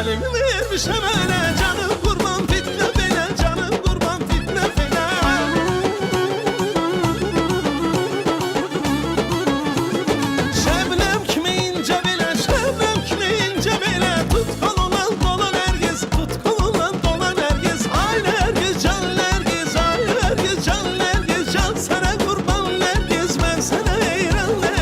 Speaker 1: Elimi vermiş hemen canım kurban fitne bile, canım kurban fitne bile. Şebnem kimi ince bile, şebnem kimi ince bile. Tut kolundan dolan Nergiz, tut kolundan dolan Nergiz. Ay Nergiz, can Nergiz, ay Nergiz, can Nergiz. Can sana kurban Nergiz, ben sana hayran Nergiz.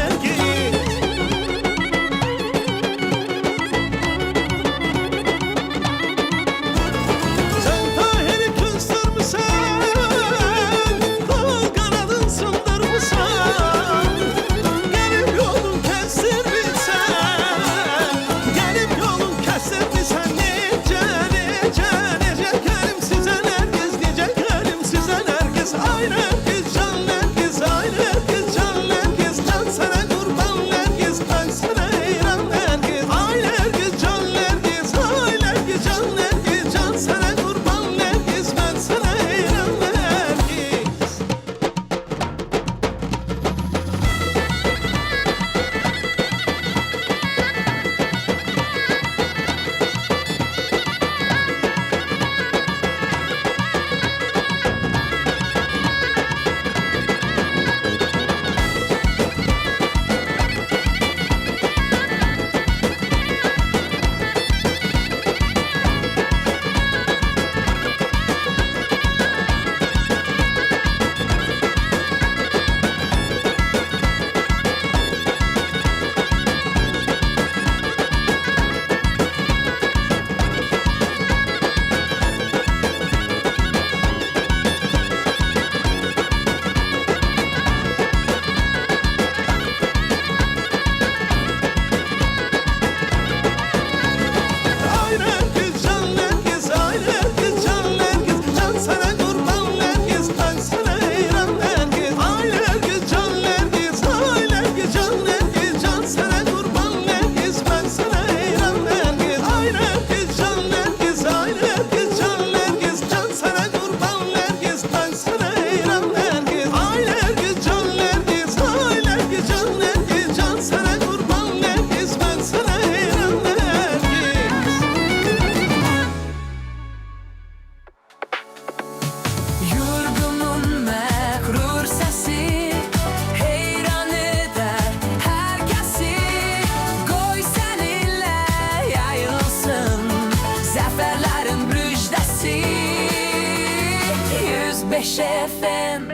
Speaker 16: 5 FM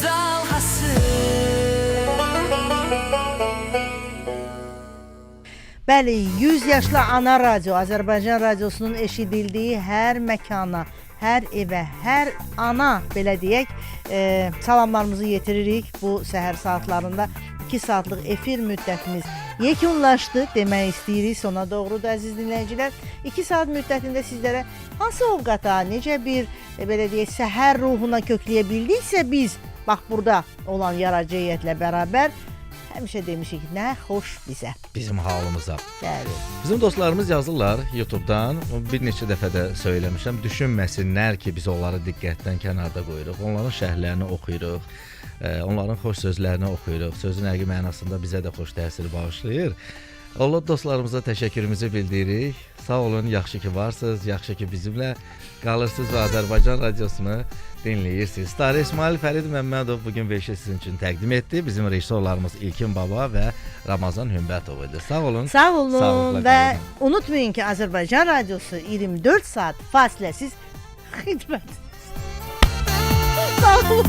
Speaker 16: dalğası.
Speaker 2: Bəli, 100 yaşlı ana radyo, Azərbaycan radiosunun eşidildiyi hər məkana, hər evə, hər ana, belə deyək, salamlarımızı yetiririk. Bu səhər saatlarında 2 saatlıq efir müddətimiz yekunlaşdı demək istəyirik sona doğru da əziz dinləyicilər. 2 saat müddətində sizlərə hansı ovqata, necə bir belə deyək, səhər ruhuna kökləyə bildiksə biz, bax burada olan yaradıcı heyətlə bərabər həmişə demişik, nə xoş bizə.
Speaker 3: Bizim halımıza.
Speaker 2: Bəli.
Speaker 3: Bizim dostlarımız yazırlar YouTube-dan. Bir neçə dəfə də söyləmişəm. Düşünməsinlər ki, biz onları diqqətdən kənarda qoyuruq. Onların şərhlərini oxuyuruq. Onların xoş sözlərini oxuyuruq. Sözün həqiqi mənasında bizə də xoş təsir bağışlayır. Allah dostlarımıza təşəkkürümüzü bildiririk. Sağ olun, yaxşı ki varsınız, yaxşı ki bizimlə qalırsınız və Azərbaycan radiosunu dinləyirsiniz. Tarih İsmail Fərid Məmmədov bugün veşi sizin üçün təqdim etdi. Bizim rejissorlarımız İlkin Baba və Ramazan Hümbətov idi. Sağ olun.
Speaker 2: Sağ olun və unutmayın ki, Azərbaycan radiosu 24 saat fasiləsiz xidmət. Sağ olun.